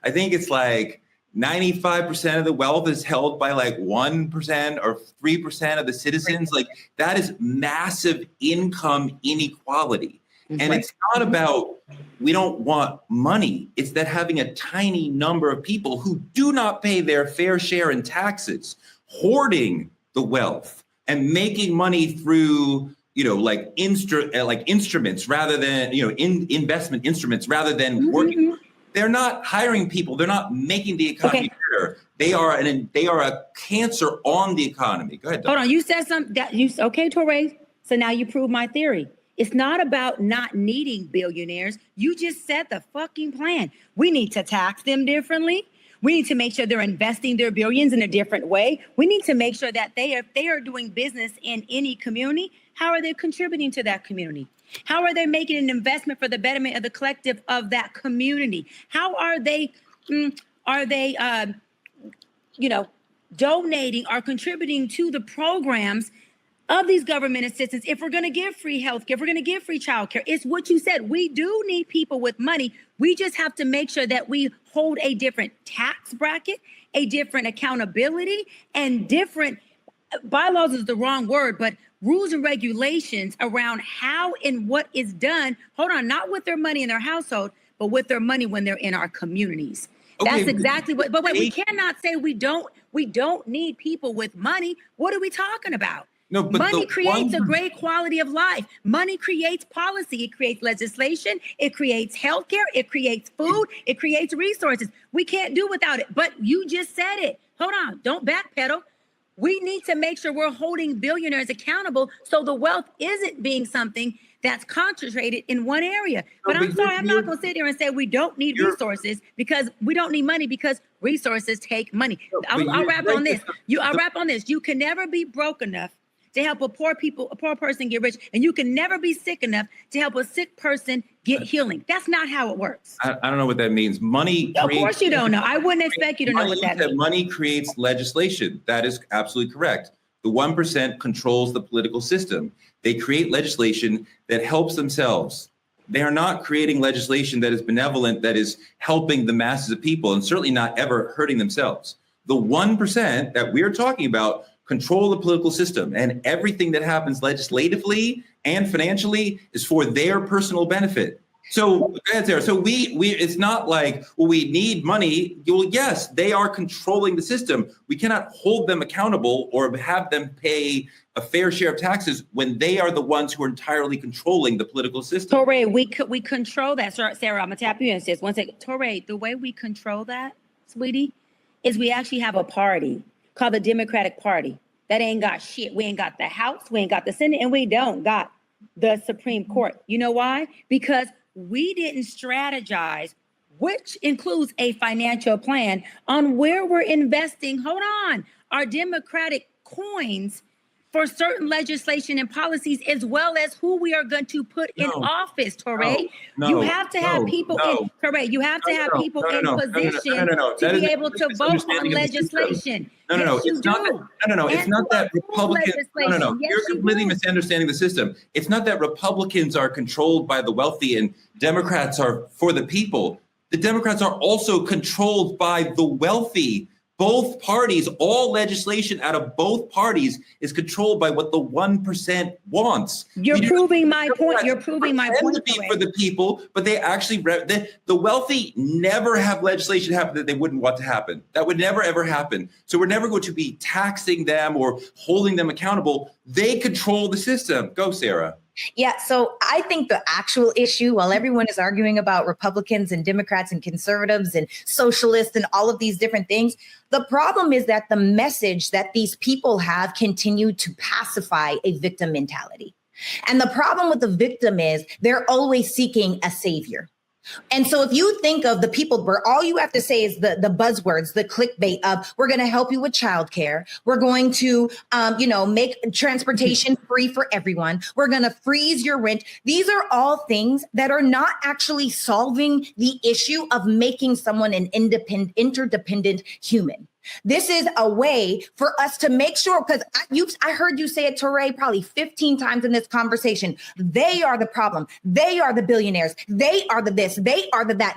I think it's like 95% of the wealth is held by like 1% or 3% of the citizens. Like that is massive income inequality. And it's not about, we don't want money. It's that having a tiny number of people who do not pay their fair share in taxes, hoarding the wealth and making money through, instruments rather than, investment instruments rather than working. They're not hiring people. They're not making the economy better. They are a cancer on the economy. Go ahead, Doug. Hold on. You said something okay, Torre. So now you prove my theory. It's not about not needing billionaires. You just said the fucking plan. We need to tax them differently. We need to make sure they're investing their billions in a different way. We need to make sure that if they are doing business in any community, how are they contributing to that community? How are they making an investment for the betterment of the collective of that community? How are they donating or contributing to the programs of these government assistance? If we're going to give free healthcare, if we're going to give free childcare, it's what you said. We do need people with money. We just have to make sure that we hold a different tax bracket, a different accountability, and different bylaws is the wrong word, but rules and regulations around how and what is done. Not with their money in their household, but with their money when they're in our communities. Okay. That's exactly what. But wait, we cannot say we don't need people with money. What are we talking about? No, but money creates a great quality of life. Money creates policy. It creates legislation. It creates healthcare. It creates food. It creates resources. We can't do without it. But you just said it. Hold on. Don't backpedal. We need to make sure we're holding billionaires accountable so the wealth isn't being something that's concentrated in one area. But I'm sorry, I'm not going to sit here and say we don't need resources because we don't need money because resources take money. I'll wrap on this. I'll wrap on this. You can never be broke enough to help a poor person get rich, and you can never be sick enough to help a sick person get healing. That's not how it works. I don't know what that means. Money. Of course you don't know. I wouldn't expect you to know what that means. Money creates legislation. That is absolutely correct. The 1% controls the political system. They create legislation that helps themselves. They are not creating legislation that is benevolent, that is helping the masses of people, and certainly not ever hurting themselves. The 1% that we're talking about control the political system, and everything that happens legislatively and financially is for their personal benefit. So, go ahead, Sarah. So we it's not like, well, we need money. Well, yes, they are controlling the system. We cannot hold them accountable or have them pay a fair share of taxes when they are the ones who are entirely controlling the political system. Torre, we control that. Sarah, I'm gonna tap you in, sis. One second. Torre, the way we control that, sweetie, is we actually have a party called the Democratic Party that ain't got shit. We ain't got the House, we ain't got the Senate, and we don't got the Supreme Court. You know why? Because we didn't strategize, which includes a financial plan on where we're investing. Our Democratic coins for certain legislation and policies, as well as who we are going to put in office, Torre. You have to have people in, Torre, you have to have people in position to be able to vote on legislation. It's not that Republicans, you're completely misunderstanding the system. It's not that Republicans are controlled by the wealthy and Democrats are for the people. The Democrats are also controlled by the wealthy, both parties, all legislation out of both parties is controlled by what the 1% wants. You're proving my point. You're proving my point. To be for the people, but they actually, the wealthy never have legislation happen that they wouldn't want to happen. That would never, ever happen. So we're never going to be taxing them or holding them accountable. They control the system. Go, Sarah. Yeah, so I think the actual issue, while everyone is arguing about Republicans and Democrats and conservatives and socialists and all of these different things, the problem is that the message that these people have continued to pacify a victim mentality. And the problem with the victim is they're always seeking a savior. And so if you think of the people where all you have to say is the buzzwords, the clickbait of, we're going to help you with childcare. We're going to, make transportation free for everyone. We're going to freeze your rent. These are all things that are not actually solving the issue of making someone an interdependent human. This is a way for us to make sure, because I heard you say it, Touré, probably 15 times in this conversation. They are the problem. They are the billionaires. They are the this. They are the that.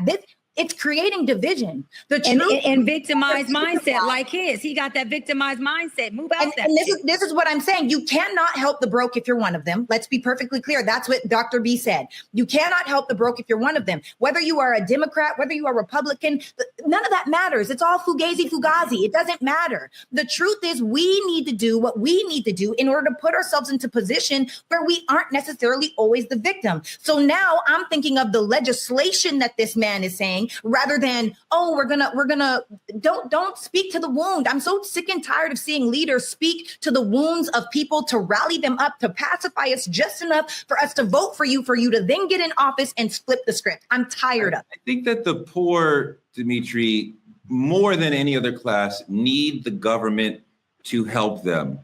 It's creating division. And victimized mindset like his. He got that victimized mindset. Move out that. And this is what I'm saying. You cannot help the broke if you're one of them. Let's be perfectly clear. That's what Dr. B said. You cannot help the broke if you're one of them. Whether you are a Democrat, whether you are Republican, none of that matters. It's all fugazi. It doesn't matter. The truth is we need to do what we need to do in order to put ourselves into position where we aren't necessarily always the victim. So now I'm thinking of the legislation that this man is saying, rather than, we're gonna don't speak to the wound. I'm so sick and tired of seeing leaders speak to the wounds of people to rally them up, to pacify us just enough for us to vote for you to then get in office and flip the script. I'm tired of it. I think that the poor, Dimitri, more than any other class, need the government to help them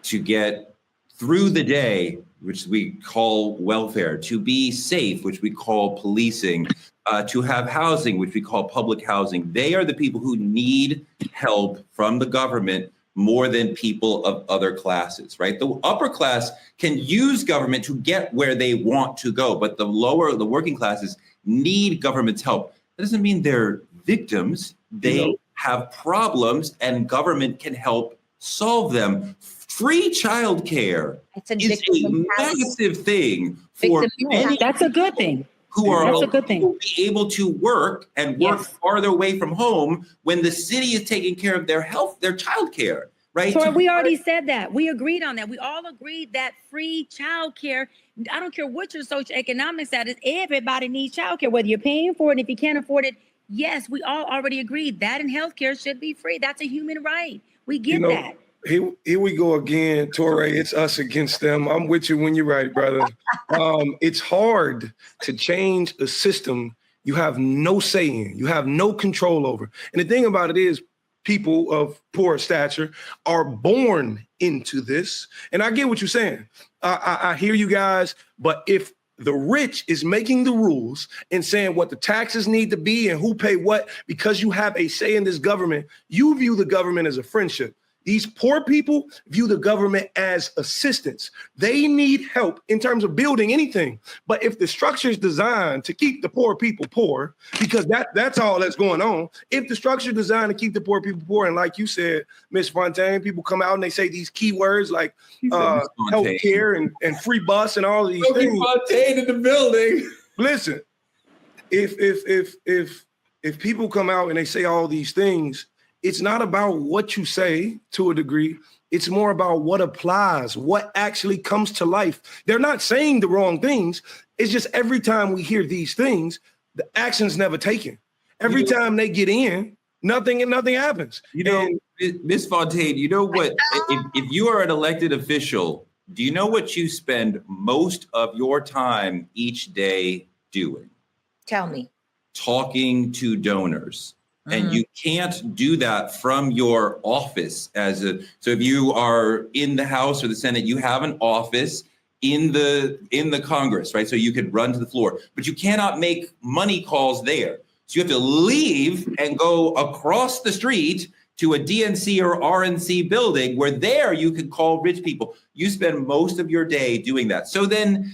to get through the day, which we call welfare, to be safe, which we call policing, to have housing, which we call public housing. They are the people who need help from the government more than people of other classes, right? The upper class can use government to get where they want to go, but the working classes need government's help. That doesn't mean they're victims. They have problems and government can help solve them. Free childcare is a massive thing for many. That's a good thing. Who are be able to work and work farther away from home when the city is taking care of their health, their childcare, right? So we already said that. We agreed on that. We all agreed that free childcare, I don't care what your socioeconomic status, everybody needs childcare, whether you're paying for it, if you can't afford it. Yes, we all already agreed that in healthcare should be free. That's a human right. We get that. Here we go again, Touré. It's us against them. I'm with you when you're right, brother. It's hard to change a system you have no say in, you have no control over. And the thing about it is, people of poor stature are born into this. And I get what you're saying. I hear you guys, but if the rich is making the rules and saying what the taxes need to be and who pay what, because you have a say in this government, you view the government as a friendship. These poor people view the government as assistance. They need help in terms of building anything. But if the structure is designed to keep the poor people poor, because that's all that's going on. If the structure is designed to keep the poor people poor, and like you said, Ms. Fontaine, people come out and they say these key words like healthcare and free bus and all of these things. Fontaine in the building. Listen, if people come out and they say all these things, it's not about what you say to a degree. It's more about what applies, what actually comes to life. They're not saying the wrong things. It's just every time we hear these things, the action's never taken. Every time they get in, nothing happens. Ms. Fontaine, you know what? If you are an elected official, do you know what you spend most of your time each day doing? Tell me. Talking to donors. And you can't do that from your office so if you are in the House or the Senate, you have an office in the Congress, right? So you can run to the floor, but you cannot make money calls there. So you have to leave and go across the street to a DNC or RNC building where there you can call rich people. You spend most of your day doing that. So then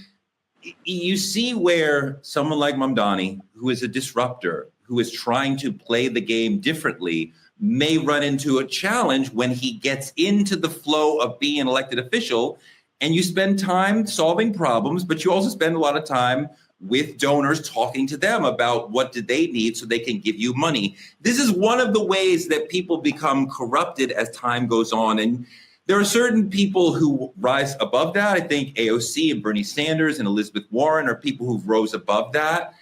you see where someone like Mamdani, who is a disruptor, who is trying to play the game differently may run into a challenge when he gets into the flow of being an elected official. And you spend time solving problems, but you also spend a lot of time with donors talking to them about what do they need so they can give you money. This is one of the ways that people become corrupted as time goes on. And there are certain people who rise above that. I think AOC and Bernie Sanders and Elizabeth Warren are people who rose above that.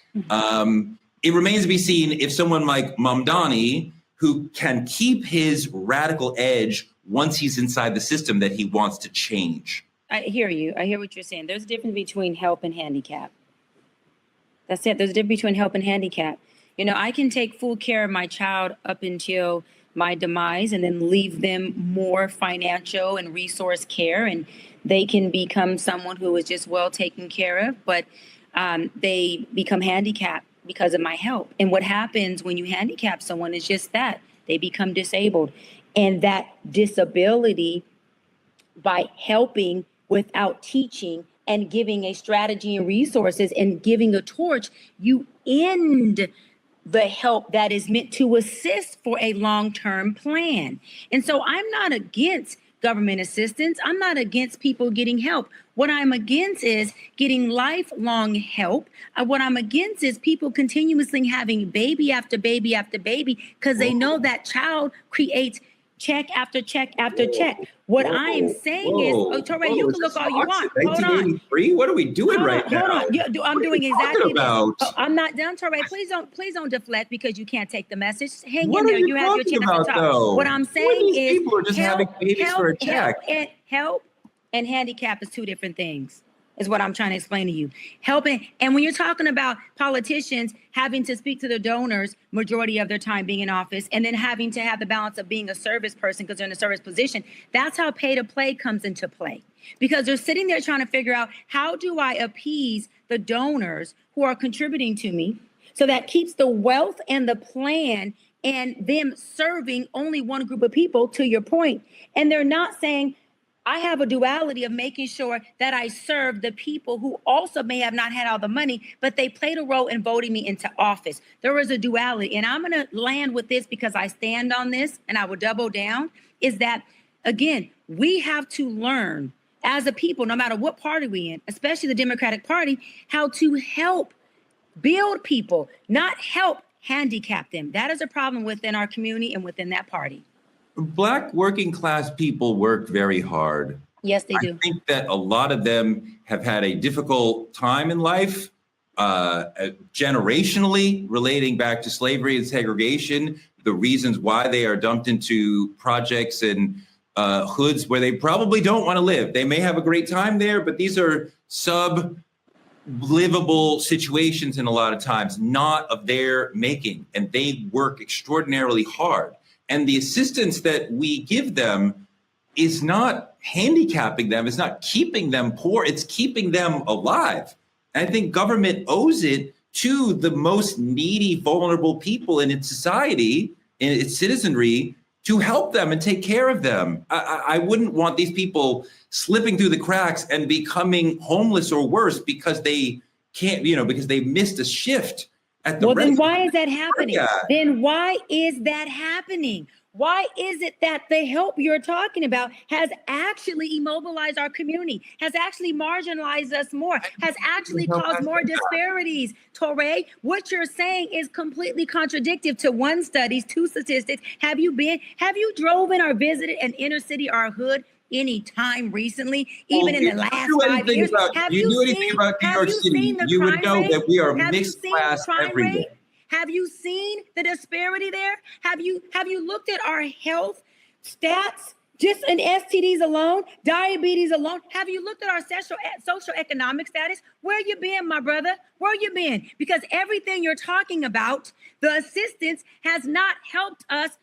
It remains to be seen if someone like Mamdani, who can keep his radical edge once he's inside the system that he wants to change. I hear you. I hear what you're saying. There's a difference between help and handicap. That's it. There's a difference between help and handicap. You know, I can take full care of my child up until my demise and then leave them more financial and resource care, and they can become someone who is just well taken care of, but they become handicapped because of my help. And what happens when you handicap someone is just that. They become disabled. And that disability, by helping without teaching and giving a strategy and resources and giving a torch, you end the help that is meant to assist for a long-term plan. And so I'm not against government assistance. I'm not against people getting help. What I'm against is getting lifelong help. What I'm against is people continuously having baby after baby after baby because they know that child creates check after check after check. What I'm saying is, Touré, you can look all you want. Hold on. 1983? What are we doing right now? Hold on. I'm doing exactly about? this. I'm not done, Touré. Please don't deflect because you can't take the message. Hang What in there. are you You have your talking chance about, to talk. though? What I'm saying is, people are just having babies for a check. Help and handicap is two different things. Is what I'm trying to explain to you. Helping, and when you're talking about politicians having to speak to the donors majority of their time being in office, and then having to have the balance of being a service person because they're in a service position, that's how pay to play comes into play. Because they're sitting there trying to figure out, how do I appease the donors who are contributing to me so that keeps the wealth and the plan and them serving only one group of people, to your point. And they're not saying, I have a duality of making sure that I serve the people who also may have not had all the money, but they played a role in voting me into office. There is a duality. And I'm going to land with this because I stand on this and I will double down, is that, again, we have to learn as a people, no matter what party we're in, especially the Democratic Party, how to help build people, not help handicap them. That is a problem within our community and within that party. Black working class people work very hard. Yes, they do. I think that a lot of them have had a difficult time in life, generationally, relating back to slavery and segregation, the reasons why they are dumped into projects and hoods where they probably don't want to live. They may have a great time there, but these are sub-livable situations in a lot of times, not of their making, and they work extraordinarily hard. And the assistance that we give them is not handicapping them, it's not keeping them poor, it's keeping them alive. And I think government owes it to the most needy, vulnerable people in its society, in its citizenry, to help them and take care of them. I wouldn't want these people slipping through the cracks and becoming homeless or worse because they can't, because they missed a shift. Well, then why is that happening? Then why is that happening? Why is it that the help you're talking about has actually immobilized our community, has actually marginalized us more, has actually caused more disparities? Touré, what you're saying is completely contradictory to one study, two statistics. Have you driven or visited an inner city or a hood any time recently, even in the last 5 years? Have you seen anything about New York City? You would know that we are mixed class everywhere. Have you seen the disparity there? Have you looked at our health stats, just in STDs alone, diabetes alone? Have you looked at our social economic status? Where you been, my brother? Where you been? Because everything you're talking about, the assistance has not helped us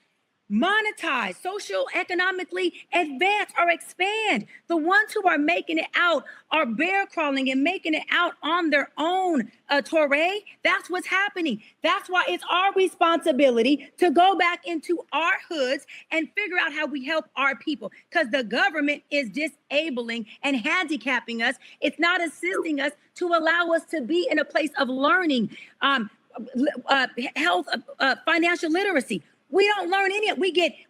monetize, social economically advance or expand. The ones who are making it out are bear crawling and making it out on their own, Touré. That's what's happening. That's why it's our responsibility to go back into our hoods and figure out how we help our people, because the government is disabling and handicapping us. It's not assisting us to allow us to be in a place of learning. health, financial literacy. We don't learn any of it.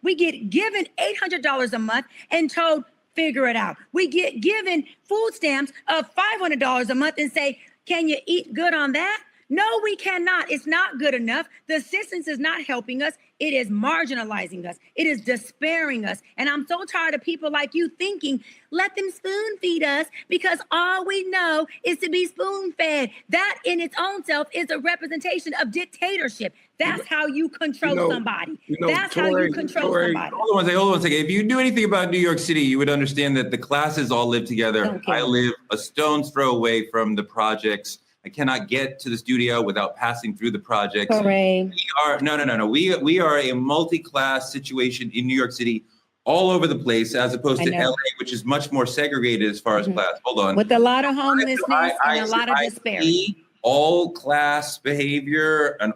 We get given $800 a month and told, figure it out. We get given food stamps of $500 a month and say, can you eat good on that? No, we cannot. It's not good enough. The assistance is not helping us. It is marginalizing us. It is despairing us. And I'm so tired of people like you thinking, let them spoon feed us because all we know is to be spoon fed. That in its own self is a representation of dictatorship. That's how you control somebody. That's how you control somebody. Hold on one second. If you knew anything about New York City, you would understand that the classes all live together. Okay. I live a stone's throw away from the projects. I cannot get to the studio without passing through the projects. Hooray. No. We are a multi-class situation in New York City, all over the place, as opposed to LA, which is much more segregated as far as class. Hold on. With a lot of homelessness and a lot of despair. All class behavior and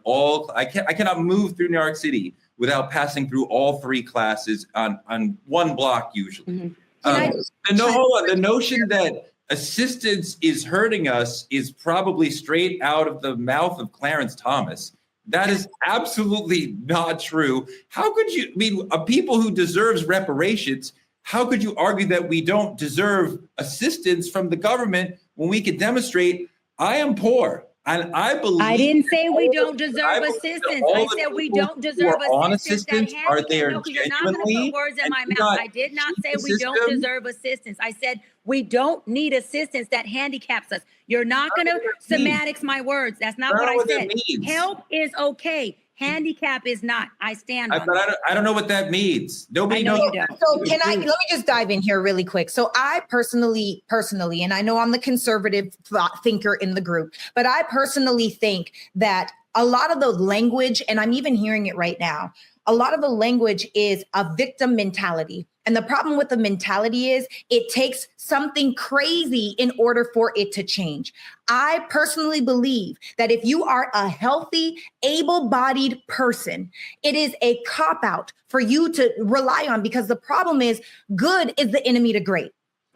I cannot move through New York City without passing through all three classes on one block usually. The notion that assistance is hurting us is probably straight out of the mouth of Clarence Thomas. That is absolutely not true. How could you, a people who deserves reparations, how could you argue that we don't deserve assistance from the government when we could demonstrate I am poor? And I believe I didn't say we don't deserve assistance. I said we don't deserve assistance. Are there You're not going to put words in my mouth. I did not say we don't deserve assistance. I said we don't need assistance that handicaps us. You're not going to semantics my words. That's not what I said. Help is okay. Handicap is not. I stand on that. I don't know what that means. Nobody knows. So let me just dive in here really quick. So I personally, and I know I'm the conservative thinker in the group, but I personally think that a lot of the language, and I'm even hearing it right now, a lot of the language is a victim mentality. And the problem with the mentality is it takes something crazy in order for it to change. I personally believe that if you are a healthy, able-bodied person, it is a cop-out for you to rely on, because the problem is good is the enemy to great.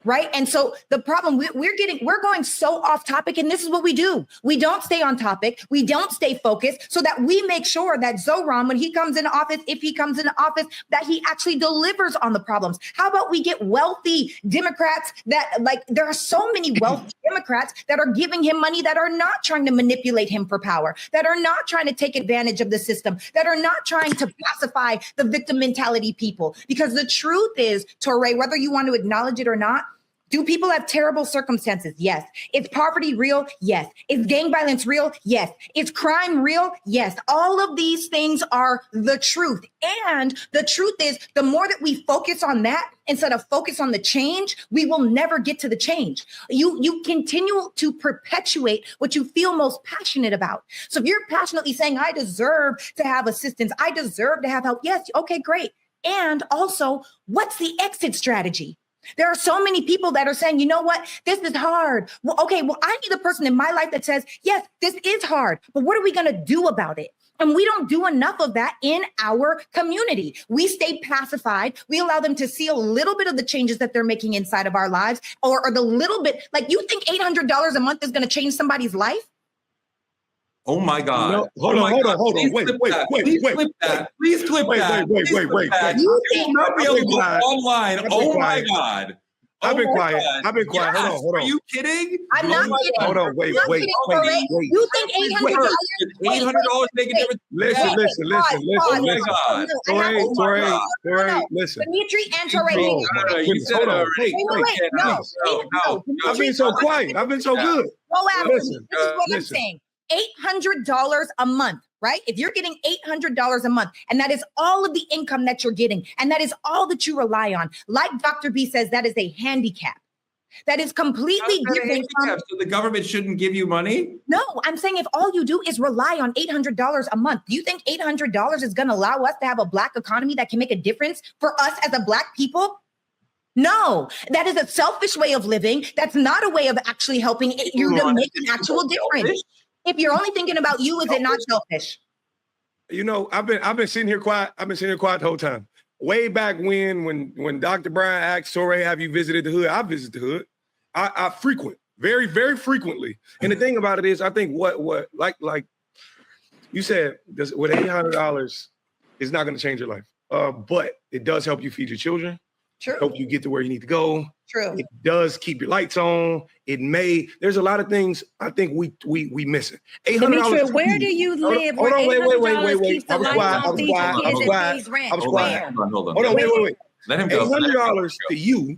Right. And so the problem we're going so off topic, and this is what we do. We don't stay on topic. We don't stay focused so that we make sure that Zohran, when he comes into office, if he comes into office, that he actually delivers on the problems. How about we get wealthy Democrats there are so many wealthy Democrats that are giving him money, that are not trying to manipulate him for power, that are not trying to take advantage of the system, that are not trying to pacify the victim mentality people. Because the truth is, Touré, whether you want to acknowledge it or not, do people have terrible circumstances? Yes. Is poverty real? Yes. Is gang violence real? Yes. Is crime real? Yes. All of these things are the truth. And the truth is, the more that we focus on that instead of focus on the change, we will never get to the change. You continue to perpetuate what you feel most passionate about. So if you're passionately saying, I deserve to have assistance, I deserve to have help. Yes. Okay, great. And also, what's the exit strategy? There are so many people that are saying, you know what, this is hard. Well, okay, I need a person in my life that says, yes, this is hard, but what are we going to do about it? And we don't do enough of that in our community. We stay pacified. We allow them to see a little bit of the changes that they're making inside of our lives, or the little bit, like, you think $800 a month is going to change somebody's life? Oh my God. No, hold on. Wait. Please clip that. Wait. You will not be able to go online. Oh my God. I've been quiet. Yes. Hold on. Are you kidding? I'm not kidding. Hold on. Wait. You think $800? $800 make a difference? Listen. Oh my God. Touré, listen. Dimitri and Touré. You said it already. Wait. No. I've been so quiet. I've been so good. Go after me. This is what I'm saying. $800 a month, right? If you're getting $800 a month, and that is all of the income that you're getting, and that is all that you rely on, like Dr. B says, that is a handicap. That is completely different. So the government shouldn't give you money? No, I'm saying if all you do is rely on $800 a month, do you think $800 is going to allow us to have a Black economy that can make a difference for us as a Black people? No, that is a selfish way of living. That's not a way of actually helping you to make an actual difference. If you're only thinking about you, is it not selfish? You know, I've been sitting here quiet. I've been sitting here quiet the whole time. Way back when Dr. Brian asked, Touré, have you visited the hood? I visit the hood. I frequent very, very frequently. And the thing about it is, I think what You said with $800, it's not going to change your life, but it does help you feed your children. True. Help you get to where you need to go. True. It does keep your lights on. There's a lot of things I think we missing. $800. Where do you live? Hold on, wait. I was quiet. Hold on, wait. Let him go. $800 to you,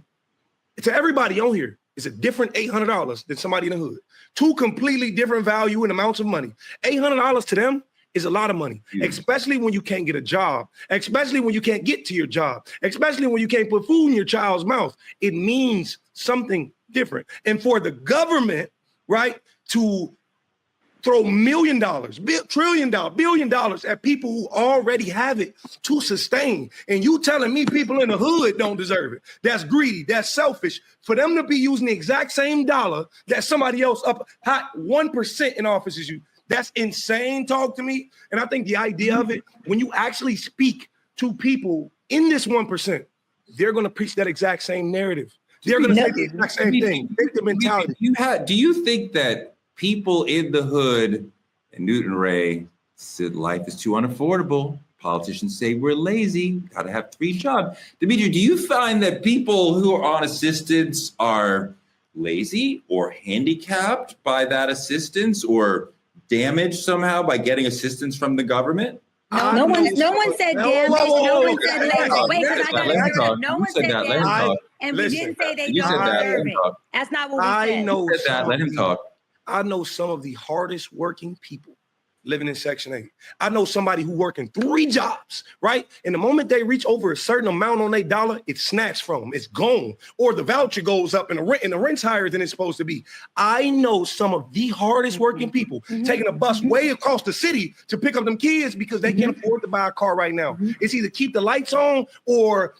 to everybody on here, is a different $800 than somebody in the hood. Two completely different value and amounts of money. $800 to them is a lot of money, especially when you can't get a job, especially when you can't get to your job, especially when you can't put food in your child's mouth. It means something different. And for the government, right, to throw $1 million, $1 trillion, $1 billion at people who already have it to sustain. And you telling me people in the hood don't deserve it. That's greedy. That's selfish. For them to be using the exact same dollar that somebody else up hot 1% in office is you. That's insane talk to me. And I think the idea of it, when you actually speak to people in this 1%, they're going to preach that exact same narrative. They're going to say the exact same thing. Victim mentality. Do you think that people in the hood and Newton Ray said life is too unaffordable? Politicians say we're lazy, got to have 3 jobs. Dimitri, do you find that people who are on assistance are lazy or handicapped by that assistance or damaged somehow by getting assistance from the government? No one said damage. No one said lazy. Wait, because I got to hear that. No one said damage. And we didn't say they don't deserve it. That's not what we said. Let him talk. I know some of the hardest working people living in Section 8. I know somebody who working 3 jobs, right? And the moment they reach over a certain amount on their dollar, it's snatched from them. It's gone. Or the voucher goes up and the rent's higher than it's supposed to be. I know some of the hardest working people taking a bus way across the city to pick up them kids because they can't afford to buy a car right now. It's either keep the lights on or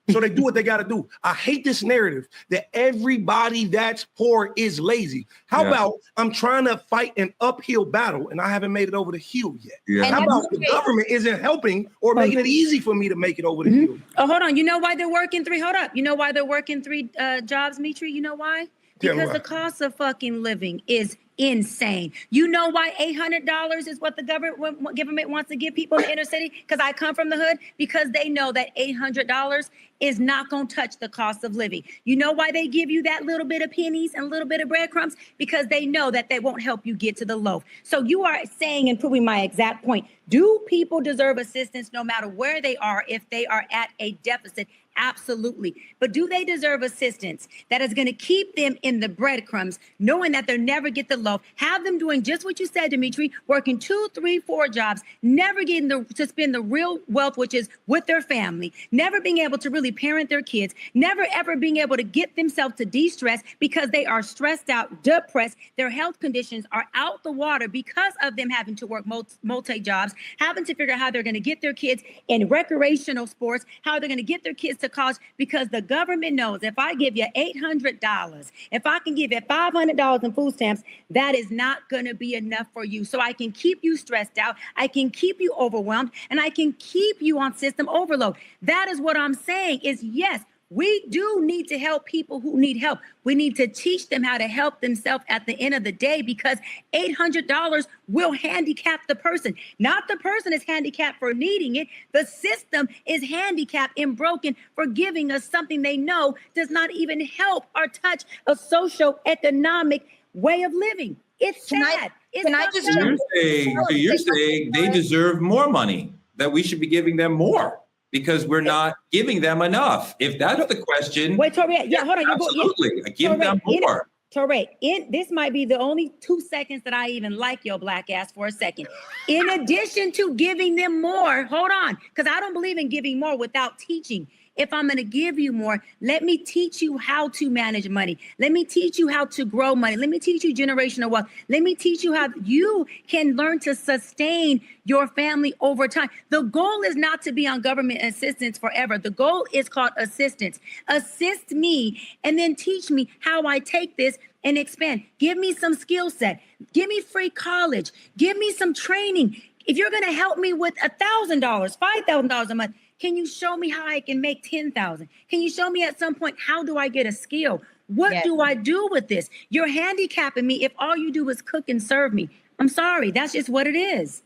so they do what they got to do. I hate this narrative that everybody that's poor is lazy. How about I'm trying to fight an uphill battle and I haven't made it over the hill yet? Yeah. How about the government isn't helping or making it easy for me to make it over the hill? Oh, hold on. You know why they're working 3? Hold up. You know why they're working 3 jobs, Mitri? You know why? Because the cost of fucking living is insane. You know why $800 is what the government wants to give people in the inner city? Because I come from the hood. Because they know that $800 is not going to touch the cost of living. You know why they give you that little bit of pennies and a little bit of breadcrumbs? Because they know that they won't help you get to the loaf. So you are saying and proving my exact point. Do people deserve assistance no matter where they are if they are at a deficit? Absolutely. But do they deserve assistance that is going to keep them in the breadcrumbs, knowing that they'll never get the loaf? Have them doing just what you said, Dimitri, working 2, 3, 4 jobs, never getting to spend the real wealth, which is with their family, never being able to really parent their kids, never ever being able to get themselves to de-stress because they are stressed out, depressed. Their health conditions are out the water because of them having to work multi-jobs, having to figure out how they're going to get their kids in recreational sports, how they're going to get their kids to college, because the government knows if I give you $800, if I can give you $500 in food stamps, that is not going to be enough for you. So I can keep you stressed out, I can keep you overwhelmed, and I can keep you on system overload. That is what I'm saying is, yes, we do need to help people who need help. We need to teach them how to help themselves at the end of the day, because $800 will handicap the person. Not the person is handicapped for needing it. The system is handicapped and broken for giving us something they know does not even help or touch a socio-economic way of living. It's sad. You're saying they deserve more money, that we should be giving them more, because we're not giving them enough. If that's the question. Wait, Torre, hold on. Absolutely. Give them more. Torre, this might be the only 2 seconds that I even like your black ass for a second. In addition to giving them more, hold on, because I don't believe in giving more without teaching. If I'm going to give you more, let me teach you how to manage money. Let me teach you how to grow money. Let me teach you generational wealth. Let me teach you how you can learn to sustain your family over time. The goal is not to be on government assistance forever. The goal is called assistance. Assist me and then teach me how I take this and expand. Give me some skill set. Give me free college. Give me some training. If you're going to help me with $1,000, $5,000 a month, can you show me how I can make 10,000? Can you show me at some point, how do I get a skill? What do I do with this? You're handicapping me if all you do is cook and serve me. I'm sorry. That's just what it is.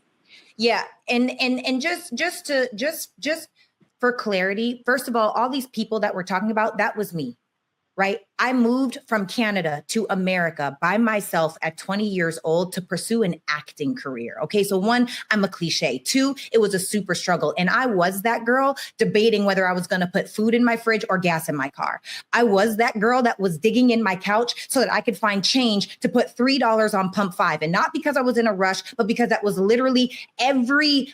Yeah, and just for clarity, first of all these people that we're talking about, that was me. Right? I moved from Canada to America by myself at 20 years old to pursue an acting career. Okay. So 1, I'm a cliche. 2, it was a super struggle. And I was that girl debating whether I was going to put food in my fridge or gas in my car. I was that girl that was digging in my couch so that I could find change to put $3 on pump 5. And not because I was in a rush, but because that was literally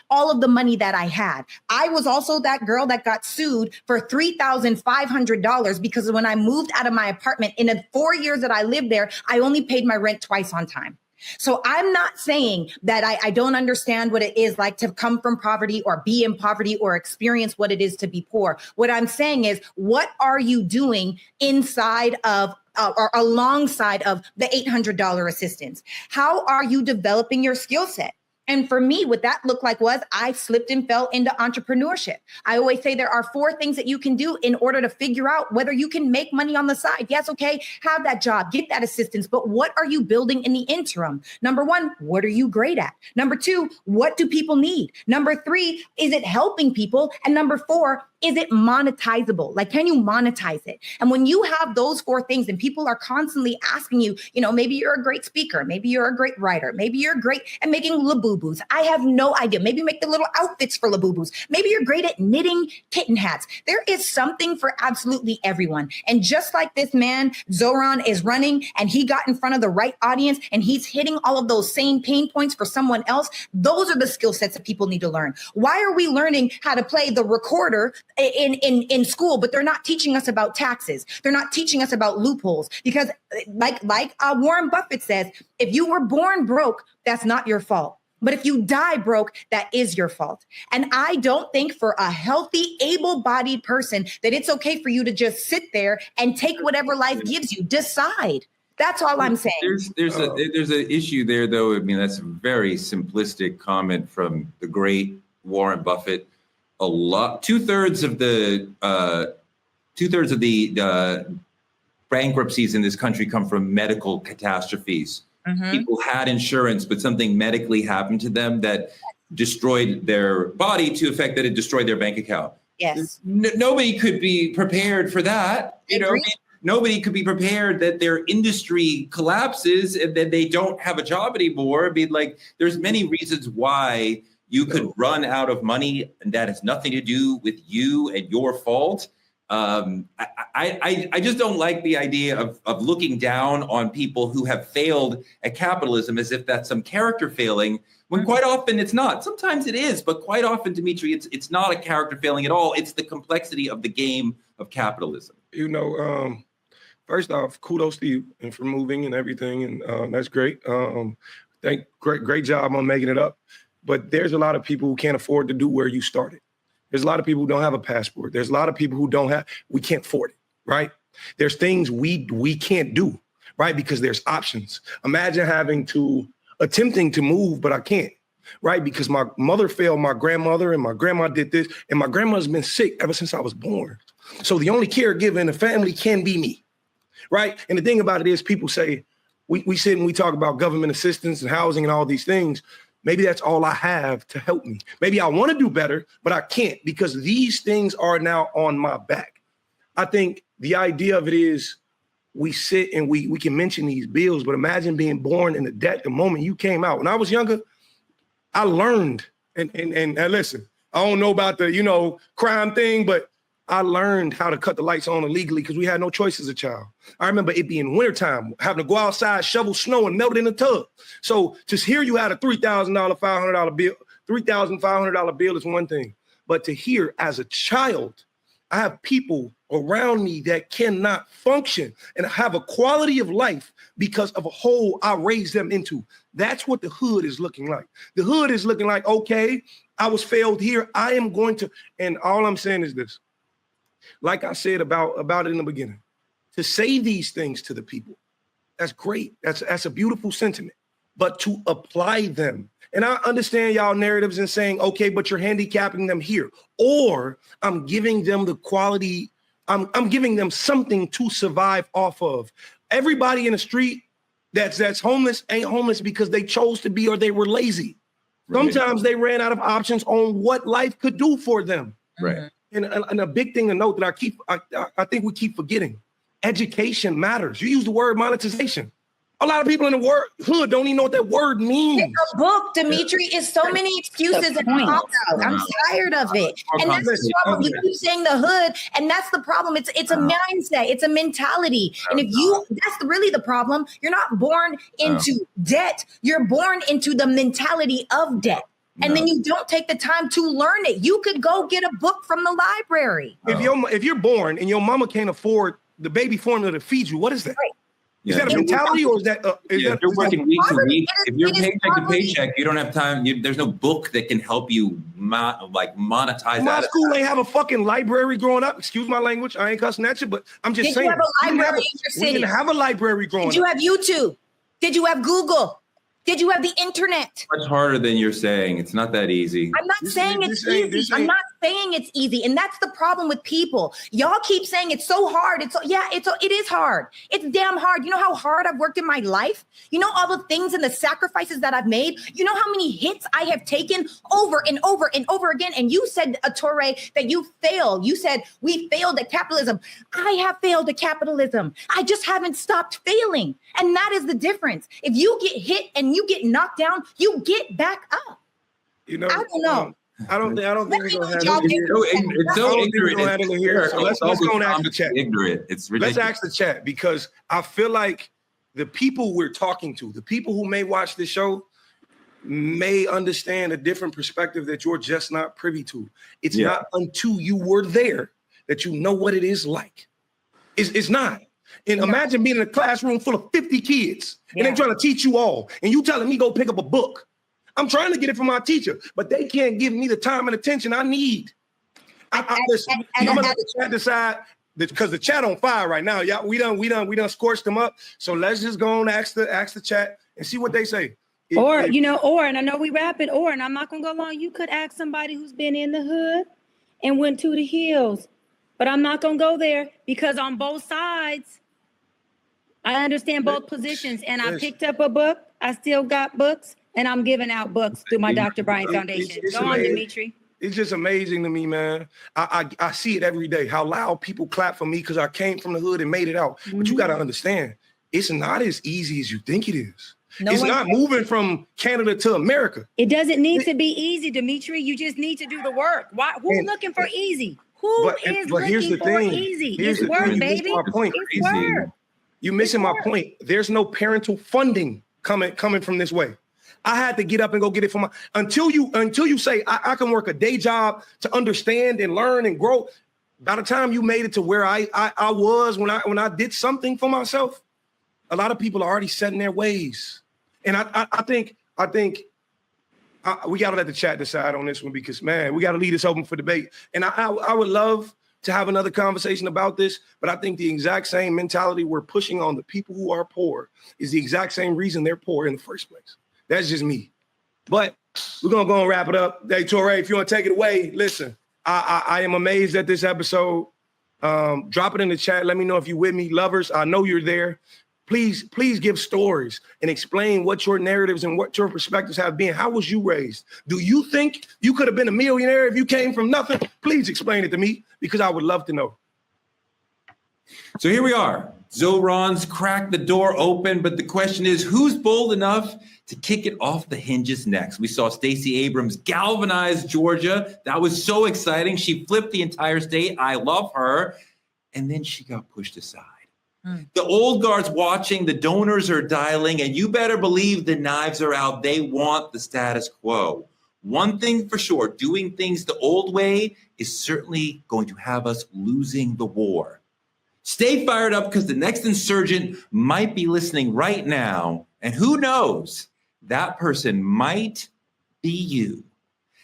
all of the money that I had. I was also that girl that got sued for $3,500 because when I moved out of my apartment in the 4 years that I lived there, I only paid my rent twice on time. So I'm not saying that I don't understand what it is like to come from poverty or be in poverty or experience what it is to be poor. What I'm saying is, what are you doing inside of or alongside of the $800 assistance? How are you developing your skill set? And for me, what that looked like was I slipped and fell into entrepreneurship. I always say there are 4 things that you can do in order to figure out whether you can make money on the side. Yes, okay, have that job, get that assistance, but what are you building in the interim? Number 1, what are you great at? Number 2, what do people need? Number 3, is it helping people? And number 4, is it monetizable? Like, can you monetize it? And when you have those 4 things and people are constantly asking you, maybe you're a great speaker, maybe you're a great writer, maybe you're great at making labubus. I have no idea. Maybe make the little outfits for labubus. Maybe you're great at knitting kitten hats. There is something for absolutely everyone. And just like this man, Zohran, is running and he got in front of the right audience and he's hitting all of those same pain points for someone else, those are the skill sets that people need to learn. Why are we learning how to play the recorder in school, but they're not teaching us about taxes? They're not teaching us about loopholes, because like Warren Buffett says, if you were born broke, that's not your fault. But if you die broke, that is your fault. And I don't think for a healthy, able-bodied person that it's okay for you to just sit there and take whatever life gives you. Decide. That's all I'm saying. There's an issue there, though. I mean, that's a very simplistic comment from the great Warren Buffett. Two-thirds of the bankruptcies in this country come from medical catastrophes. Mm-hmm. People had insurance, but something medically happened to them that destroyed their body to the effect that it destroyed their bank account. Yes. Nobody could be prepared for that. Nobody could be prepared that their industry collapses and that they don't have a job anymore. I mean, like, there's many reasons why you could run out of money, and that has nothing to do with you and your fault. I just don't like the idea of looking down on people who have failed at capitalism as if that's some character failing, when quite often it's not. Sometimes it is, but quite often, Dimitri, it's not a character failing at all. It's the complexity of the game of capitalism. First off, kudos to you and for moving and everything, and that's great. Great job on making it up. But there's a lot of people who can't afford to do where you started. There's a lot of people who don't have a passport. There's a lot of people who we can't afford it, right? There's things we can't do, right? Because there's options. Imagine attempting to move, but I can't, right? Because my mother failed my grandmother and my grandma did this, and my grandma's been sick ever since I was born. So the only caregiver in the family can be me, right? And the thing about it is, people say, we sit and we talk about government assistance and housing and all these things. Maybe that's all I have to help me. Maybe I want to do better, but I can't because these things are now on my back. I think the idea of it is we sit and we can mention these bills, but imagine being born in the debt the moment you came out. When I was younger, I learned, and listen, I don't know about the, crime thing, but I learned how to cut the lights on illegally because we had no choice as a child. I remember it being wintertime, having to go outside, shovel snow, and melt it in a tub. So just hear you had a $3,000, $500 bill, $3,500 bill is one thing. But to hear as a child, I have people around me that cannot function and have a quality of life because of a hole I raised them into. That's what the hood is looking like. The hood is looking like, okay, I was failed here. I am going to, and all I'm saying is this. Like I said about it in the beginning, to say these things to the people, that's great. That's a beautiful sentiment. But to apply them, and I understand y'all narratives and saying, okay, but you're handicapping them here, or I'm giving them the quality, I'm giving them something to survive off of. Everybody in the street that's homeless ain't homeless because they chose to be or they were lazy. Sometimes they ran out of options on what life could do for them. Right. And a big thing to note that I think we keep forgetting: education matters. You use the word monetization. A lot of people in the hood don't even know what that word means. It's a book, Dimitri. It's so many excuses and cop-out. I'm tired of it. And that's the problem. You keep saying the hood, and that's the problem. It's a mindset. It's a mentality. And that's really the problem. You're not born into debt. You're born into the mentality of debt. And then you don't take the time to learn it. You could go get a book from the library. If you're born and your mama can't afford the baby formula to feed you, what is that? Right. Is that a mentality, or is that? If you're working week to week, if you're paycheck to paycheck, you don't have time. There's no book that can help you monetize that. My school ain't have a fucking library growing up. Excuse my language. I ain't cussing at you, but I'm just saying. Did you have a library in your city? We didn't have a library growing up. Did you have YouTube? Did you have Google? Did you have the internet? Much harder than you're saying. It's not that easy. I'm not saying it's easy. I'm not saying it's easy. And that's the problem with people. Y'all keep saying it's so hard. It is hard. It's damn hard. You know how hard I've worked in my life? You know all the things and the sacrifices that I've made? You know how many hits I have taken over and over and over again? And you said, Torre, that you failed. You said we failed at capitalism. I have failed at capitalism. I just haven't stopped failing. And that is the difference. If you get hit and you get knocked down, you get back up. You know, I don't know. I don't think we're gonna have it's so ignorant. Here. So let's go and ask the chat. Ignorant. It's ridiculous. Let's ask the chat, because I feel like the people we're talking to, the people who may watch this show, may understand a different perspective that you're just not privy to. It's not until you were there that you know what it is like. It's not. And imagine being in a classroom full of 50 kids and they're trying to teach you all, and you telling me go pick up a book. I'm trying to get it from my teacher, but they can't give me the time and attention I need. I'm gonna let the chat decide, because the chat on fire right now. Yeah, we done scorched them up. So let's just go and ask the chat and see what they say. And I know we rapping, and I'm not gonna go long. You could ask somebody who's been in the hood and went to the hills, but I'm not gonna go there, because on both sides, I understand both positions, and I picked up a book. I still got books, and I'm giving out books through my Dr. Bryant Foundation. Go on, Dimitri. It's just amazing to me, man. I see it every day, how loud people clap for me because I came from the hood and made it out. Mm-hmm. But you got to understand, it's not as easy as you think it is. It's not moving from Canada to America. It doesn't need to be easy, Dimitri. You just need to do the work. Who's looking for easy? Looking for easy? It's work, baby. It's work. You're missing my point. There's no parental funding coming from this way. I had to get up and go get it from until you say I can work a day job to understand and learn and grow. By the time you made it to where I was when I did something for myself, a lot of people are already set in their ways. And I think we got to let the chat decide on this one, because man, we got to leave this open for debate. And I would love to have another conversation about this, but I think the exact same mentality we're pushing on the people who are poor is the exact same reason they're poor in the first place. That's just me. But we're going to go and wrap it up. Hey, Torre, if you want to take it away, listen, I am amazed at this episode. Drop it in the chat. Let me know if you're with me. Lovers, I know you're there. Please give stories and explain what your narratives and what your perspectives have been. How was you raised? Do you think you could have been a millionaire if you came from nothing? Please explain it to me, because I would love to know. So here we are. Zohran's cracked the door open, but the question is, who's bold enough to kick it off the hinges next? We saw Stacey Abrams galvanize Georgia. That was so exciting. She flipped the entire state. I love her. And then she got pushed aside. The old guard's watching, the donors are dialing, and you better believe the knives are out. They want the status quo. One thing for sure, doing things the old way is certainly going to have us losing the war. Stay fired up, because the next insurgent might be listening right now. And who knows, that person might be you.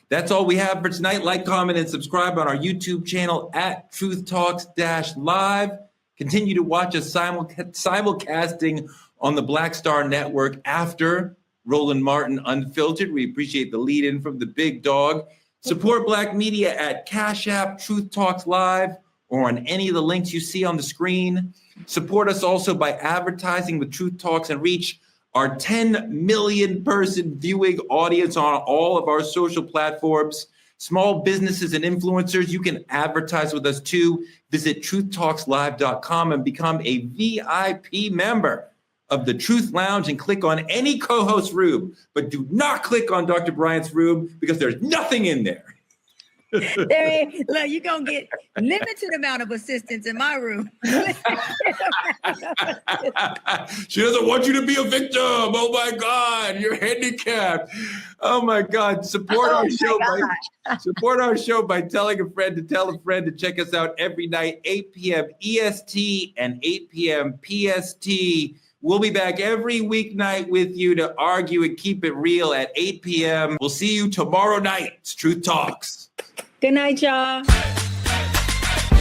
That's all we have for tonight. Like, comment, and subscribe on our YouTube channel at TruthTalks-Live. Continue to watch us simulcasting on the Black Star Network after Roland Martin Unfiltered. We appreciate the lead-in from the big dog. Support Black media at CashApp, Truth Talks Live, or on any of the links you see on the screen. Support us also by advertising with Truth Talks and reach our 10 million person viewing audience on all of our social platforms. Small businesses and influencers, you can advertise with us too. Visit TruthTalksLIVE.com and become a VIP member of the Truth Lounge and click on any co-host room. But do not click on Dr. Bryant's room because there's nothing in there. Look, you're going to get limited amount of assistance in my room. She doesn't want you to be a victim. Oh my God, you're handicapped. Oh my God. Support our show by telling a friend to tell a friend to check us out every night, 8 p.m. EST and 8 p.m. PST. We'll be back every weeknight with you to argue and keep it real at 8 p.m. We'll see you tomorrow night. It's Truth Talks. Good night, y'all.